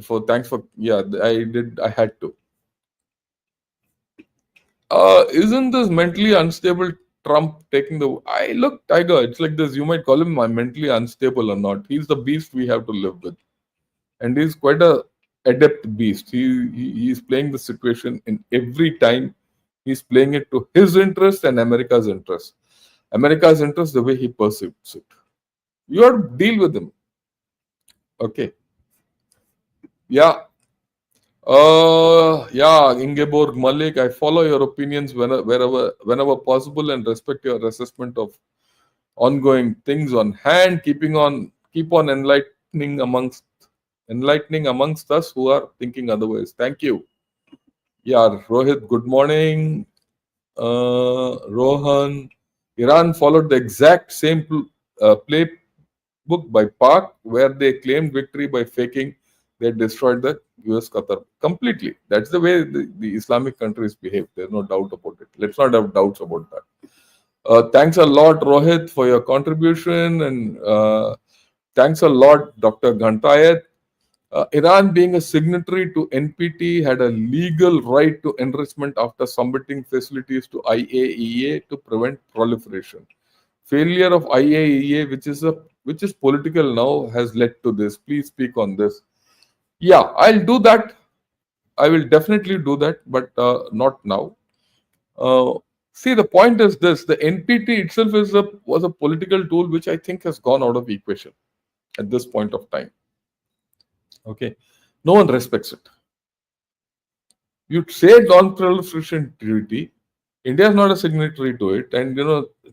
had to. Isn't this mentally unstable Trump taking the look, Tiger, it's like this. You might call him mentally unstable or not. He's the beast we have to live with. And he's quite a adept beast. He's playing the situation in every time. He's playing it to his interest and America's interest. America's interest, the way he perceives it. You have to deal with him. Okay. Yeah. Ingeborg Malik, I follow your opinions whenever possible and respect your assessment of ongoing things on hand. Keep on enlightening amongst us who are thinking otherwise. Thank you. Yeah, Rohit, good morning. Rohan, Iran followed the exact same playbook by Pak, where they claimed victory by faking they destroyed the US Qatar completely. That's the way the Islamic countries behave. There's no doubt about it. Let's not have doubts about that. Thanks a lot, Rohit, for your contribution, and thanks a lot, Dr. Ghantayat. Iran, being a signatory to NPT, had a legal right to enrichment after submitting facilities to IAEA to prevent proliferation. Failure of IAEA, which is political now, has led to this. Please speak on this. Yeah, I'll do that. I will definitely do that, but not now. See, the point is this: the NPT itself was a political tool which I think has gone out of equation at this point of time. Okay, no one respects it. You say non-proliferation treaty. India is not a signatory to it, and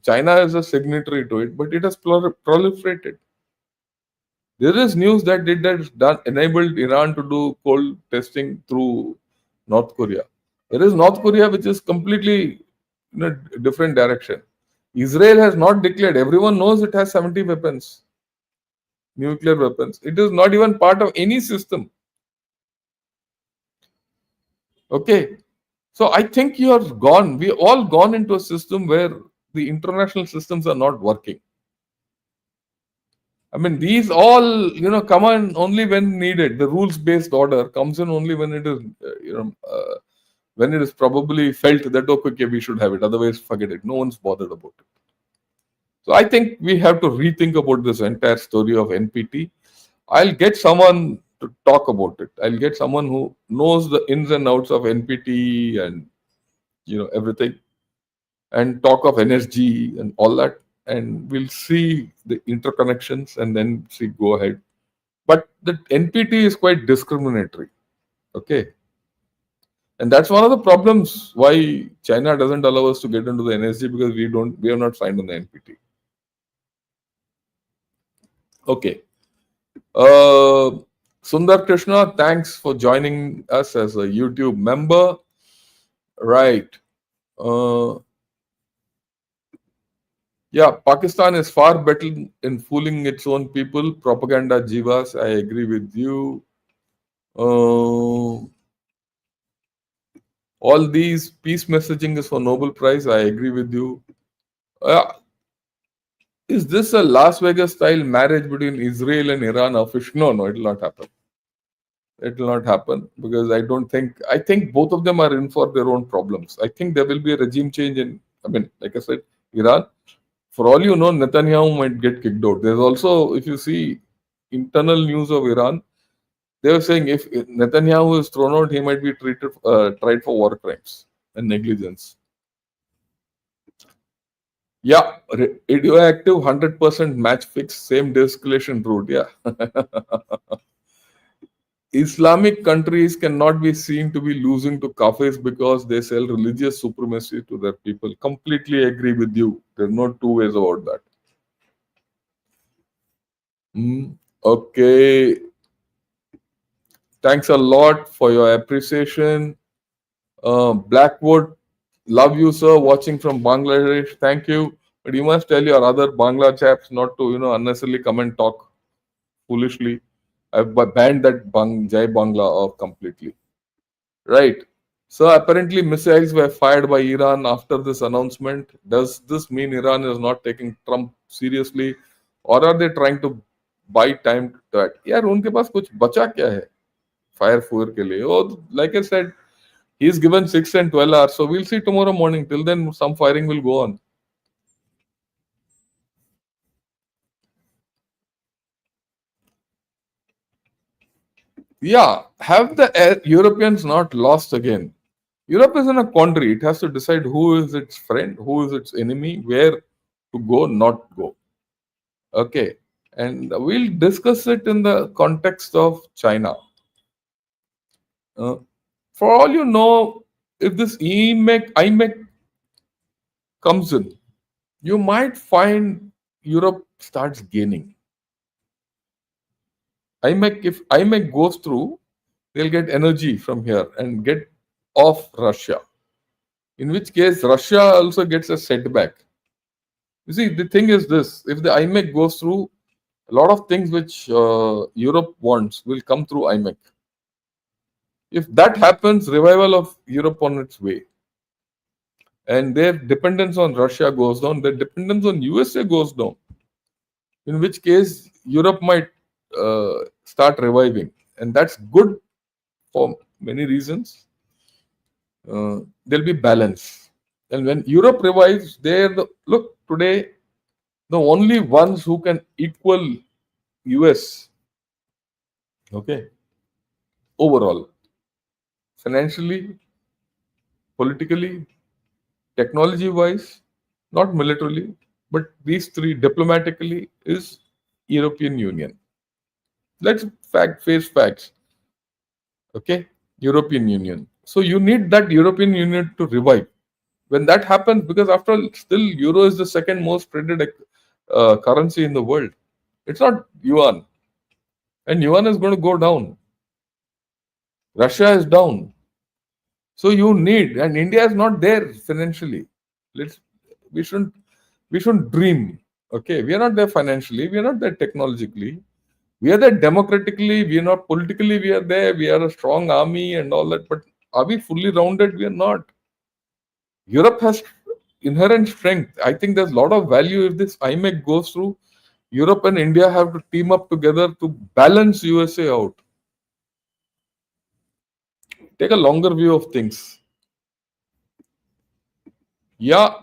China is a signatory to it, but it has proliferated. There is news that enabled Iran to do cold testing through North Korea. There is North Korea, which is completely in a different direction. Israel has not declared. Everyone knows it has 70 weapons, nuclear weapons. It is not even part of any system. Okay. So I think we all gone into a system where the international systems are not working. I mean, these all, come in only when needed. The rules-based order comes in only when it is, when it is probably felt that, okay, we should have it. Otherwise, forget it. No one's bothered about it. So I think we have to rethink about this entire story of NPT. I'll get someone to talk about it. I'll get someone who knows the ins and outs of NPT and, everything, and talk of energy and all that. And we'll see the interconnections and then go ahead. But the NPT is quite discriminatory. Okay. And that's one of the problems why China doesn't allow us to get into the NSG, because we are not signed on the NPT. Okay. Sundar Krishna, thanks for joining us as a YouTube member. Right. Yeah, Pakistan is far better in fooling its own people. Propaganda jivas, I agree with you. All these peace messaging is for Nobel Prize. I agree with you. Is this a Las Vegas style marriage between Israel and Iran official? No, it will not happen. It will not happen because I don't think. I think both of them are in for their own problems. I think there will be a regime change in. I mean, like I said, Iran. For all you know, Netanyahu might get kicked out. There's also, if you see internal news of Iran, they were saying if Netanyahu is thrown out, he might be tried for war crimes and negligence. Yeah, radioactive 100% match fix, same de-escalation route. Yeah. Islamic countries cannot be seen to be losing to Kafirs because they sell religious supremacy to their people. Completely agree with you. There's no two ways about that. Hmm. Okay. Thanks a lot for your appreciation. Blackwood, love you, sir. Watching from Bangladesh. Thank you. But you must tell your other Bangla chaps not to, unnecessarily come and talk foolishly. I've banned that Jai Bangla off completely. Right. So apparently missiles were fired by Iran after this announcement. Does this mean Iran is not taking Trump seriously, or are they trying to buy time to that? यार उनके पास कुछ बचा क्या है fire फूर के लिए? Oh, like I said, he's given 6 and 12 hours, so we'll see tomorrow morning. Till then, some firing will go on. Yeah, have the Europeans not lost again? Europe is in a quandary. It has to decide who is its friend, who is its enemy, where to go, not go. Okay. And we'll discuss it in the context of China. Uh, for all you know, if this IMEC comes in, you might find Europe starts gaining. If IMEC goes through, they'll get energy from here and get off Russia. In which case, Russia also gets a setback. You see, the thing is this: if the IMEC goes through, a lot of things which Europe wants will come through IMEC. If that happens, revival of Europe on its way, and their dependence on Russia goes down, their dependence on USA goes down. In which case, Europe might start reviving, and that's good for many reasons. There'll be balance, and when Europe revives, they're look today the only ones who can equal US. Okay, overall, financially, politically, technology wise, not militarily, but these three diplomatically is European Union. Let's face facts. Okay, European Union. So you need that European Union to revive. When that happens, because after all, still euro is the second most traded currency in the world. It's not yuan, and yuan is going to go down. Russia is down. So you need, and India is not there financially. Let's we shouldn't we shouldn't dream. Okay, we are not there financially, we are not there technologically, we are there democratically, we are not politically, we are there, we are a strong army and all that, but are we fully rounded? We are not. Europe has inherent strength. I think there's a lot of value if this IMEC goes through. Europe and India have to team up together to balance USA out. Take a longer view of things. Yeah,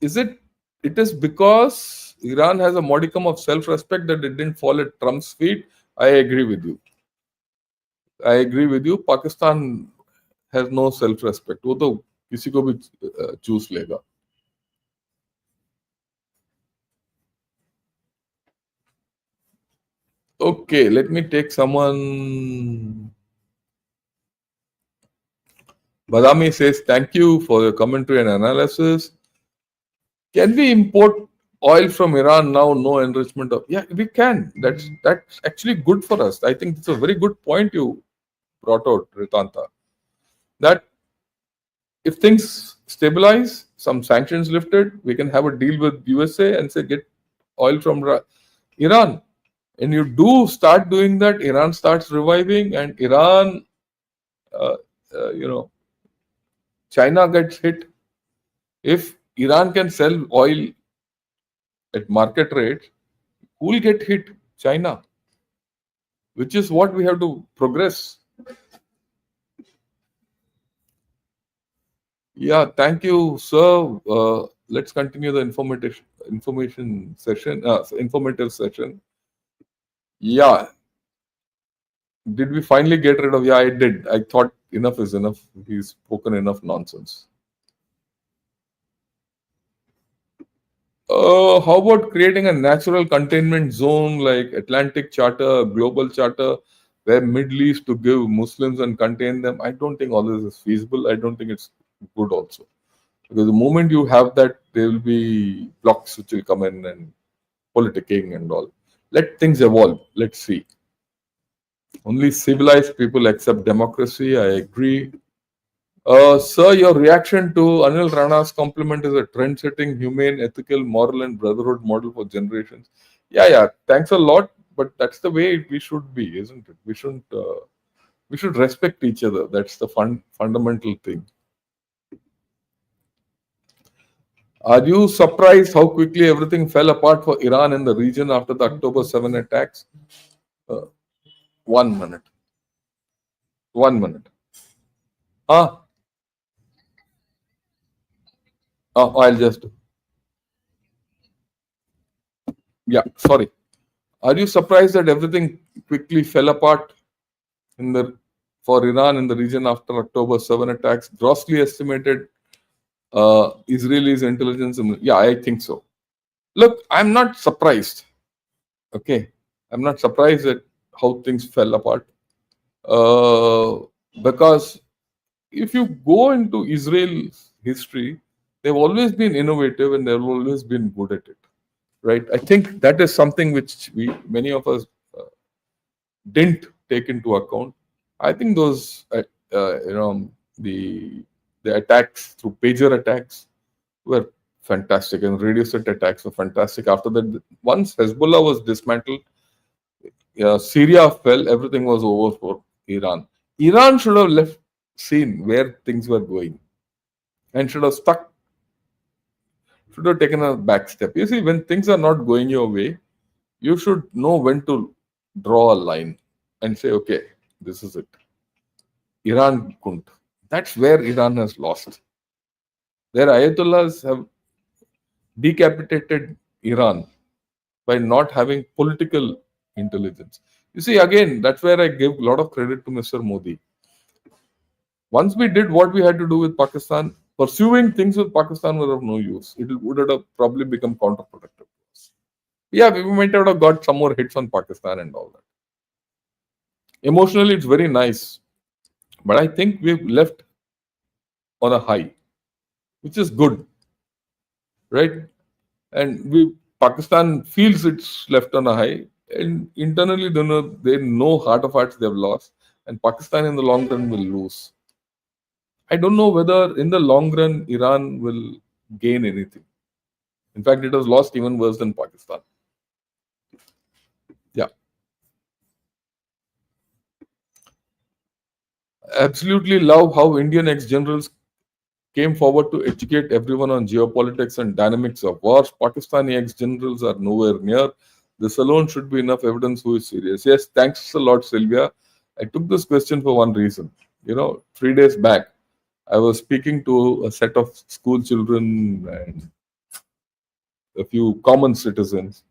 is it? It is because Iran has a modicum of self-respect that it didn't fall at Trump's feet. I agree with you. I agree with you. Pakistan has no self-respect. वो तो किसी को भी चूस लेगा. Okay, let me take someone. Badami says, thank you for your commentary and analysis. Can we import oil from Iran now? No enrichment of. Yeah, we can. That's actually good for us. I think it's a very good point you brought out, Ritanta. That if things stabilize, some sanctions lifted, we can have a deal with USA and say get oil from Iran. And you do start doing that, Iran starts reviving, and Iran, uh, you know, China gets hit. If Iran can sell oil at market rate, who will get hit? China. which is what we have to progress. Yeah, thank you, sir. Let's continue the information session, informative session. Yeah, did we finally get rid of? Yeah, I did. I thought enough is enough. He's spoken enough nonsense. How about creating a natural containment zone like Atlantic Charter, Global Charter, where Middle East to give Muslims and contain them? I don't think all this is feasible. I don't think it's good also. Because the moment you have that, there will be blocks which will come in and politicking and all. Let things evolve. Let's see. Only civilized people accept democracy. I agree. Sir, your reaction to Anil Rana's compliment is a trend setting, humane, ethical, moral, and brotherhood model for generations. Yeah, yeah. Thanks a lot. But that's the way we should be, isn't it? We shouldn't. We should respect each other. That's the fundamental thing. Are you surprised how quickly everything fell apart for Iran and the region after the October 7 attacks? Uh, 1 minute. 1 minute. Ah, I'll just. Yeah, sorry. Are you surprised that everything quickly fell apart in the for Iran in the region after October 7 attacks? Grossly estimated Israelis intelligence. Yeah, I think so. Look, I'm not surprised. Okay, I'm not surprised at how things fell apart. Uh, because if you go into Israel's history, they've always been innovative and they've always been good at it, right? I think that is something which we many of us uh, didn't take into account. I think those, the the attacks through pager attacks were fantastic, and radio set attacks were fantastic. After that, once Hezbollah was dismantled, Syria fell, everything was over for Iran. Iran should have left seen where things were going and should have taken a back step. You see, when things are not going your way, you should know when to draw a line and say, okay, this is it. Iran couldn't. That's where Iran has lost. Their ayatollahs have decapitated Iran by not having political intelligence. You see, again, that's where I give a lot of credit to Mr. Modi. Once we did what we had to do with Pakistan, pursuing things with Pakistan were of no use. It would have probably become counterproductive. Yeah, we might have got some more hits on Pakistan and all that. Emotionally, it's very nice, but I think we've left on a high, which is good, right? And we Pakistan feels it's left on a high, and internally they know heart of hearts they've lost, and Pakistan in the long run will lose. I don't know whether in the long run Iran will gain anything. In fact, it has lost even worse than Pakistan. Yeah, absolutely love how Indian ex-generals came forward to educate everyone on geopolitics and dynamics of wars. Pakistani ex-generals are nowhere near. This alone should be enough evidence who is serious. Yes, thanks a lot, Sylvia. I took this question for one reason. 3 days back, I was speaking to a set of school children and a few common citizens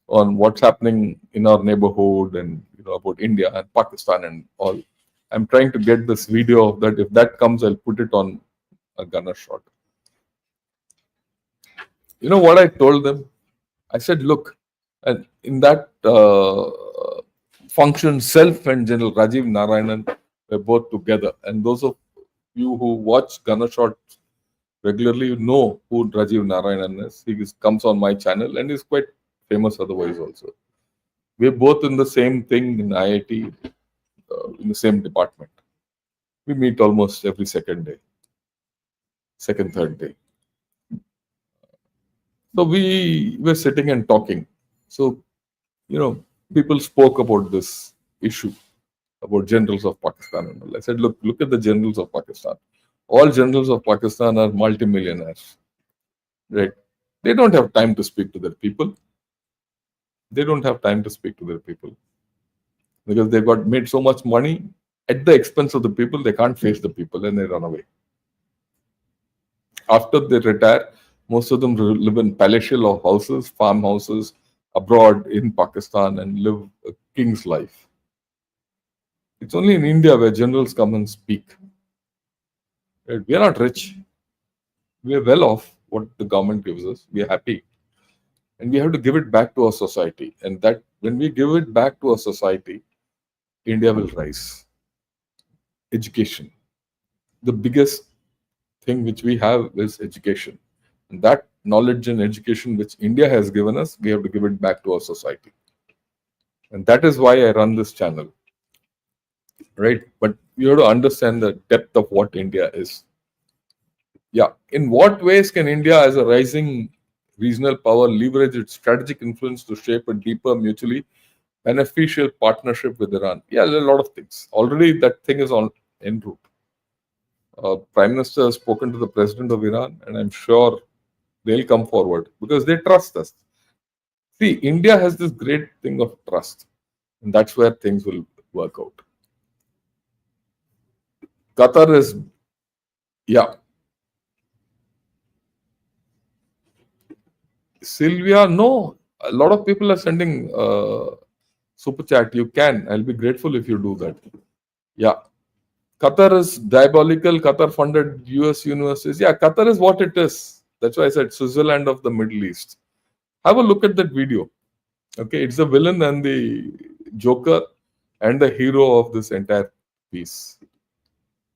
on what's happening in our neighborhood and about India and Pakistan and all. I'm trying to get this video of that. If that comes, I'll put it on a gunner shot. You know what I told them? I said, look, and in that function, Self and General Rajiv Narayanan were both together. And those of you who watch Gunner Shot regularly, you know who Rajiv Narayanan is. Comes on my channel and is quite famous otherwise also. We're both in the same thing in IIT, in the same department. We meet almost every second day, second, third day. So we were sitting and talking. So, people spoke about this issue about generals of Pakistan and all. I said, look at the generals of Pakistan. All generals of Pakistan are multimillionaires, right? They don't have time to speak to their people. They don't have time to speak to their people. because they've got made so much money at the expense of the people. They can't face the people and they run away. After they retire, most of them live in palatial houses, farmhouses abroad in Pakistan and live a king's life. It's only in India where generals come and speak. Right? We are not rich. We are well off what the government gives us. We are happy. And we have to give it back to our society. And that when we give it back to our society, India will rise. Education. The biggest thing which we have is education. And that knowledge and education which India has given us, we have to give it back to our society. And that is why I run this channel. Right? But you have to understand the depth of what India is. Yeah. In what ways can India, as a rising regional power, leverage its strategic influence to shape a deeper, mutually beneficial partnership with Iran? Yeah, there are a lot of things. Already that thing is on en route. Prime Minister has spoken to the President of Iran, and I'm sure they'll come forward because they trust us. See, India has this great thing of trust, and that's where things will work out. Qatar is, yeah. Sylvia, no. A lot of people are sending super chat. You can. I'll be grateful if you do that. Yeah. Qatar is diabolical. Qatar funded US universities. Yeah, Qatar is what it is. That's why I said Switzerland of the Middle East. Have a look at that video. Okay, it's the villain and the joker and the hero of this entire piece.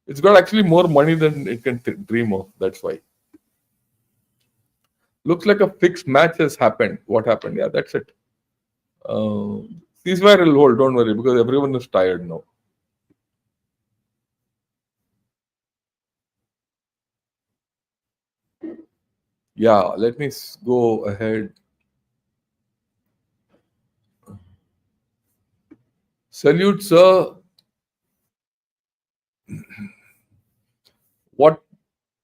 It's got actually more money than it can dream of. That's why. Looks like a fixed match has happened. What happened? Yeah, that's it. Ceasefire will hold. Don't worry, because everyone is tired now. Yeah, let me go ahead. Salute, sir. What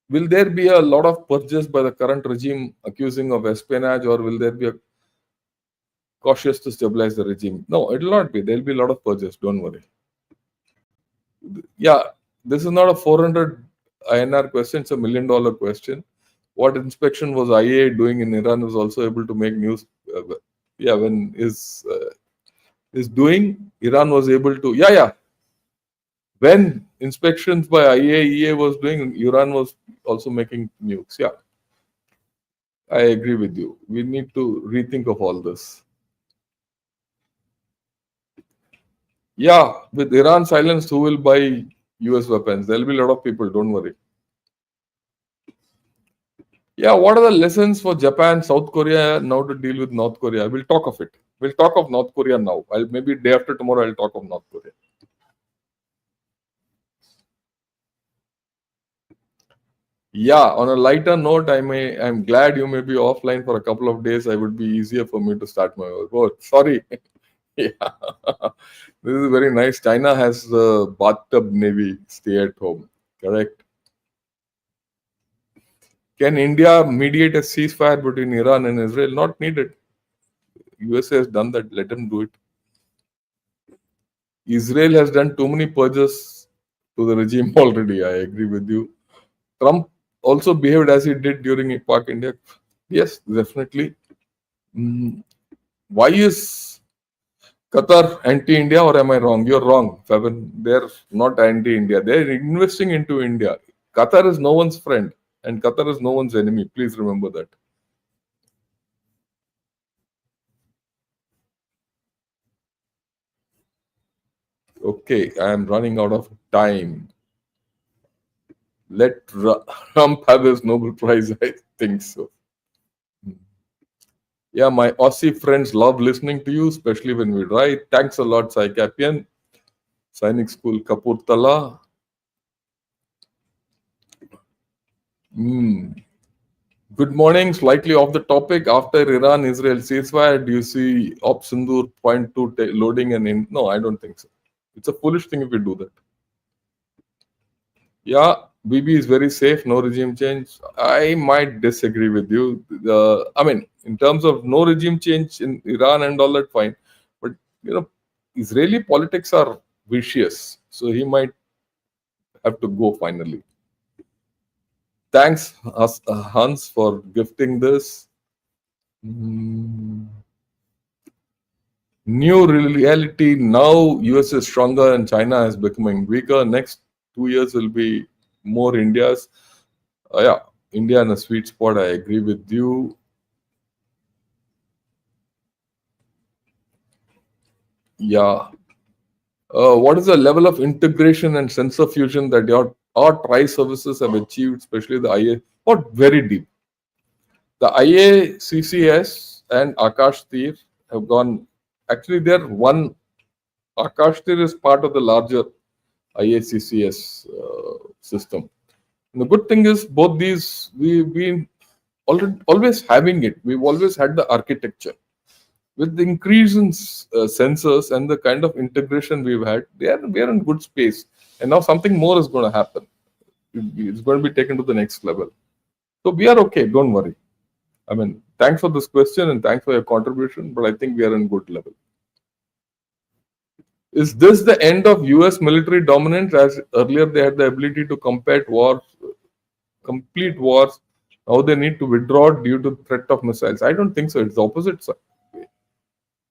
will there be a lot of purges by the current regime accusing of espionage, or will there be a cautious to stabilize the regime? No, it will not be. There will be a lot of purges. Don't worry. Yeah, this is not a 400 INR question. It's a $1 million question. What inspection was IA doing in Iran was also able to make news. Yeah, when is doing, Iran was able to. Yeah. When inspections by IAEA was doing, Iran was also making nukes. Yeah, I agree with you. We need to rethink of all this. Yeah, with Iran silence, who will buy US weapons? There'll be a lot of people, don't worry. Yeah, what are the lessons for Japan, South Korea now to deal with North Korea? We'll talk of it. We'll talk of North Korea now. Maybe day after tomorrow I'll talk of North Korea. Yeah, on a lighter note, I'm glad you may be offline for a couple of days. I would be easier for me to start my work. Oh, sorry. Yeah. This is very nice. China has the bathtub navy, stay at home. Correct. Can India mediate a ceasefire between Iran and Israel? Not needed. USA has done that. Let them do it. Israel has done too many purges to the regime already. I agree with you. Trump also behaved as he did during Pak India. Yes, definitely. Mm, why is Qatar anti-India, or am I wrong? You're wrong, Fabian. They're not anti-India. They're investing into India. Qatar is no one's friend, and Qatar is no one's enemy. Please remember that. Okay, I am running out of time. Let Trump have his Nobel Prize. I think so. Yeah, my Aussie friends love listening to you, especially when we write. Thanks a lot, Sai Capian. Sainik School, Kapurthala. Good morning. Slightly off the topic. After Iran-Israel ceasefire, do you see Op Sindur point to loading and in? No, I don't think so. It's a foolish thing if we do that. Yeah, BB is very safe. No regime change. I might disagree with you. I mean, in terms of no regime change in Iran and all that, fine. But you know, Israeli politics are vicious, so he might have to go finally. Thanks, Hans, for gifting this. Mm, New reality now. US is stronger and China is becoming weaker. Next 2 years will be more India's. Yeah, India in a sweet spot. I agree with you. Yeah. What is the level of integration and sensor fusion that your our tri services have achieved, especially the IA? Not very deep. The IACCS and Akash Tir have gone. Actually, they're one. Akash Tir is part of the larger IACCS system. And the good thing is, both these we've been already always having it. We've always had the architecture. With the increase in sensors and the kind of integration we've had, we are in good space. And now something more is going to happen. It's going to be taken to the next level. So we are okay. Don't worry. I mean, thanks for this question and thanks for your contribution. But I think we are in good level. Is this the end of US military dominance? As earlier they had the ability to complete wars. Now they need to withdraw due to threat of missiles. I don't think so. It's the opposite, sir.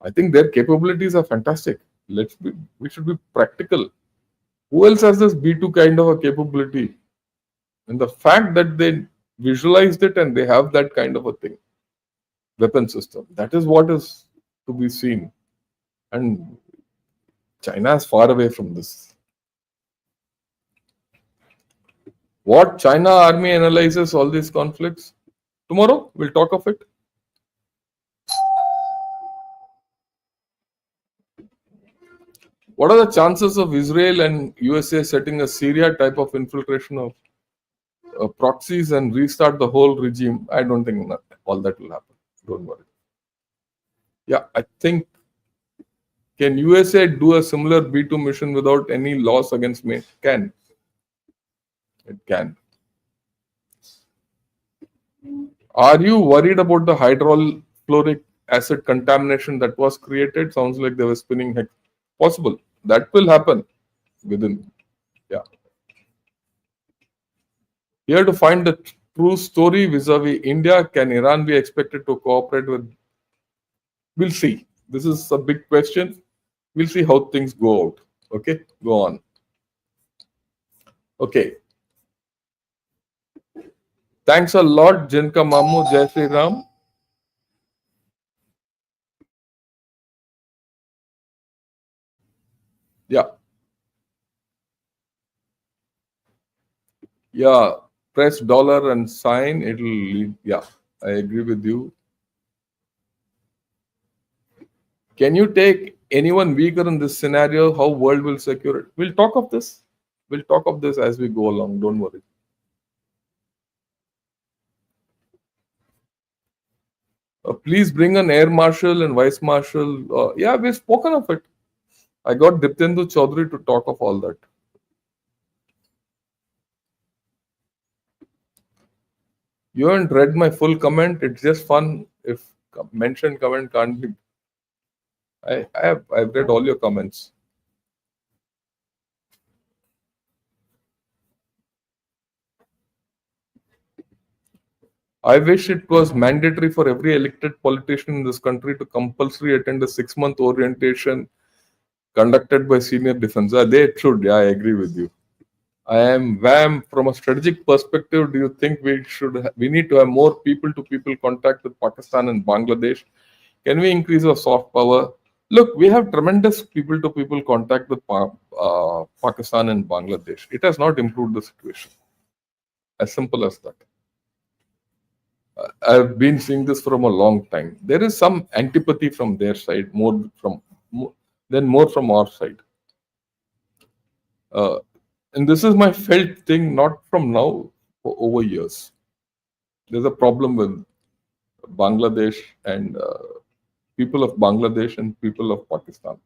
I think their capabilities are fantastic. We should be practical. Who else has this B2 kind of a capability? And the fact that they visualized it and they have that kind of a thing, weapon system, that is what is to be seen. And China is far away from this. What China army analyzes all these conflicts? Tomorrow we'll talk of it. What are the chances of Israel and USA setting a Syria type of infiltration of proxies and restart the whole regime? I don't think all that will happen. Don't worry. Yeah, I think, can USA do a similar B2 mission without any loss against me? Can. It can. Are you worried about the hydrofluoric acid contamination that was created? Sounds like they were spinning heck. Possible. That will happen within. Yeah. Here to find the true story vis-a-vis India, can Iran be expected to cooperate with? We'll see. This is a big question. We'll see how things go out. Okay, go on. Okay. Thanks a lot, Jinka Mamu, Jai Sri Ram. Yeah. Yeah. Press dollar and sign. It'll lead. Yeah. I agree with you. Can you take anyone weaker in this scenario? How world will secure it? We'll talk of this. We'll talk of this as we go along. Don't worry. Please bring an air marshal and vice marshal. Yeah, we've spoken of it. I got Diptendu Chaudhary to talk of all that. You haven't read my full comment. It's just fun if mentioned comment can't be. I've read all your comments. I wish it was mandatory for every elected politician in this country to compulsory attend a 6-month orientation conducted by senior defense. They should. Yeah, I agree with you. I am VAM. From a strategic perspective, do you think we need to have more people-to-people contact with Pakistan and Bangladesh? Can we increase our soft power? Look, we have tremendous people-to-people contact with Pakistan and Bangladesh. It has not improved the situation. As simple as that. I've been seeing this from a long time. There is some antipathy from their side, more from our side. And this is my felt thing, not from now, for over years. There's a problem with Bangladesh and people of Bangladesh and people of Pakistan.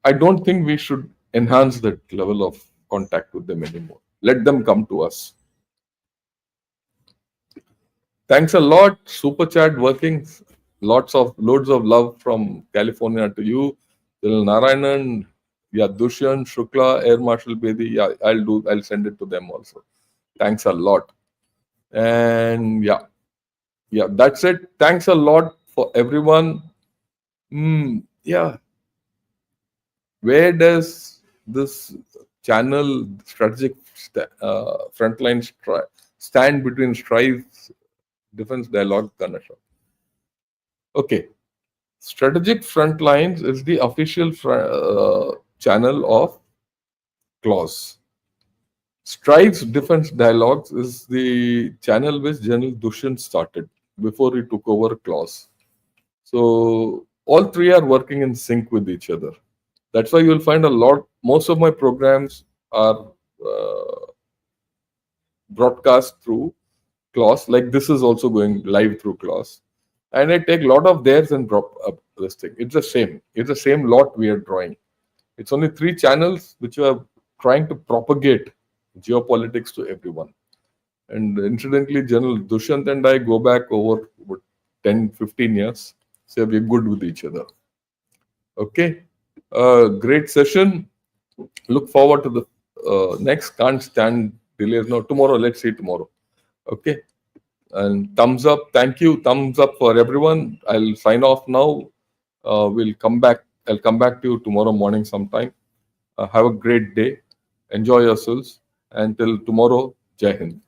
I don't think we should enhance that level of contact with them anymore. Let them come to us. Thanks a lot. Super chat working. Loads of love from California to you. General Narayanan, yeah, Dushyant, Shukla, Air Marshal Bedi, yeah, I'll send it to them also. Thanks a lot. And yeah, that's it. Thanks a lot for everyone. Yeah, where does this channel strategic frontline stand between strife, defense, dialogue, Ganesha? Okay, strategic frontlines is the official channel of clause. Strive's defense dialogues is the channel which General Dushyant started before he took over clause. So all three are working in sync with each other. That's why you'll find most of my programs are broadcast through clause. Like this is also going live through clause. And I take a lot of theirs and drop up this thing. It's the same. It's the same lot we are drawing. It's only three channels which are trying to propagate geopolitics to everyone. And incidentally, General Dushyant and I go back over what, 10, 15 years. So we're good with each other. Okay. Great session. Look forward to the next. Can't stand delays. No, tomorrow. Let's see tomorrow. Okay. And thumbs up. Thank you. Thumbs up for everyone. I'll sign off now. We'll come back. I'll come back to you tomorrow morning sometime. Have a great day. Enjoy yourselves. Until tomorrow, Jai Hind.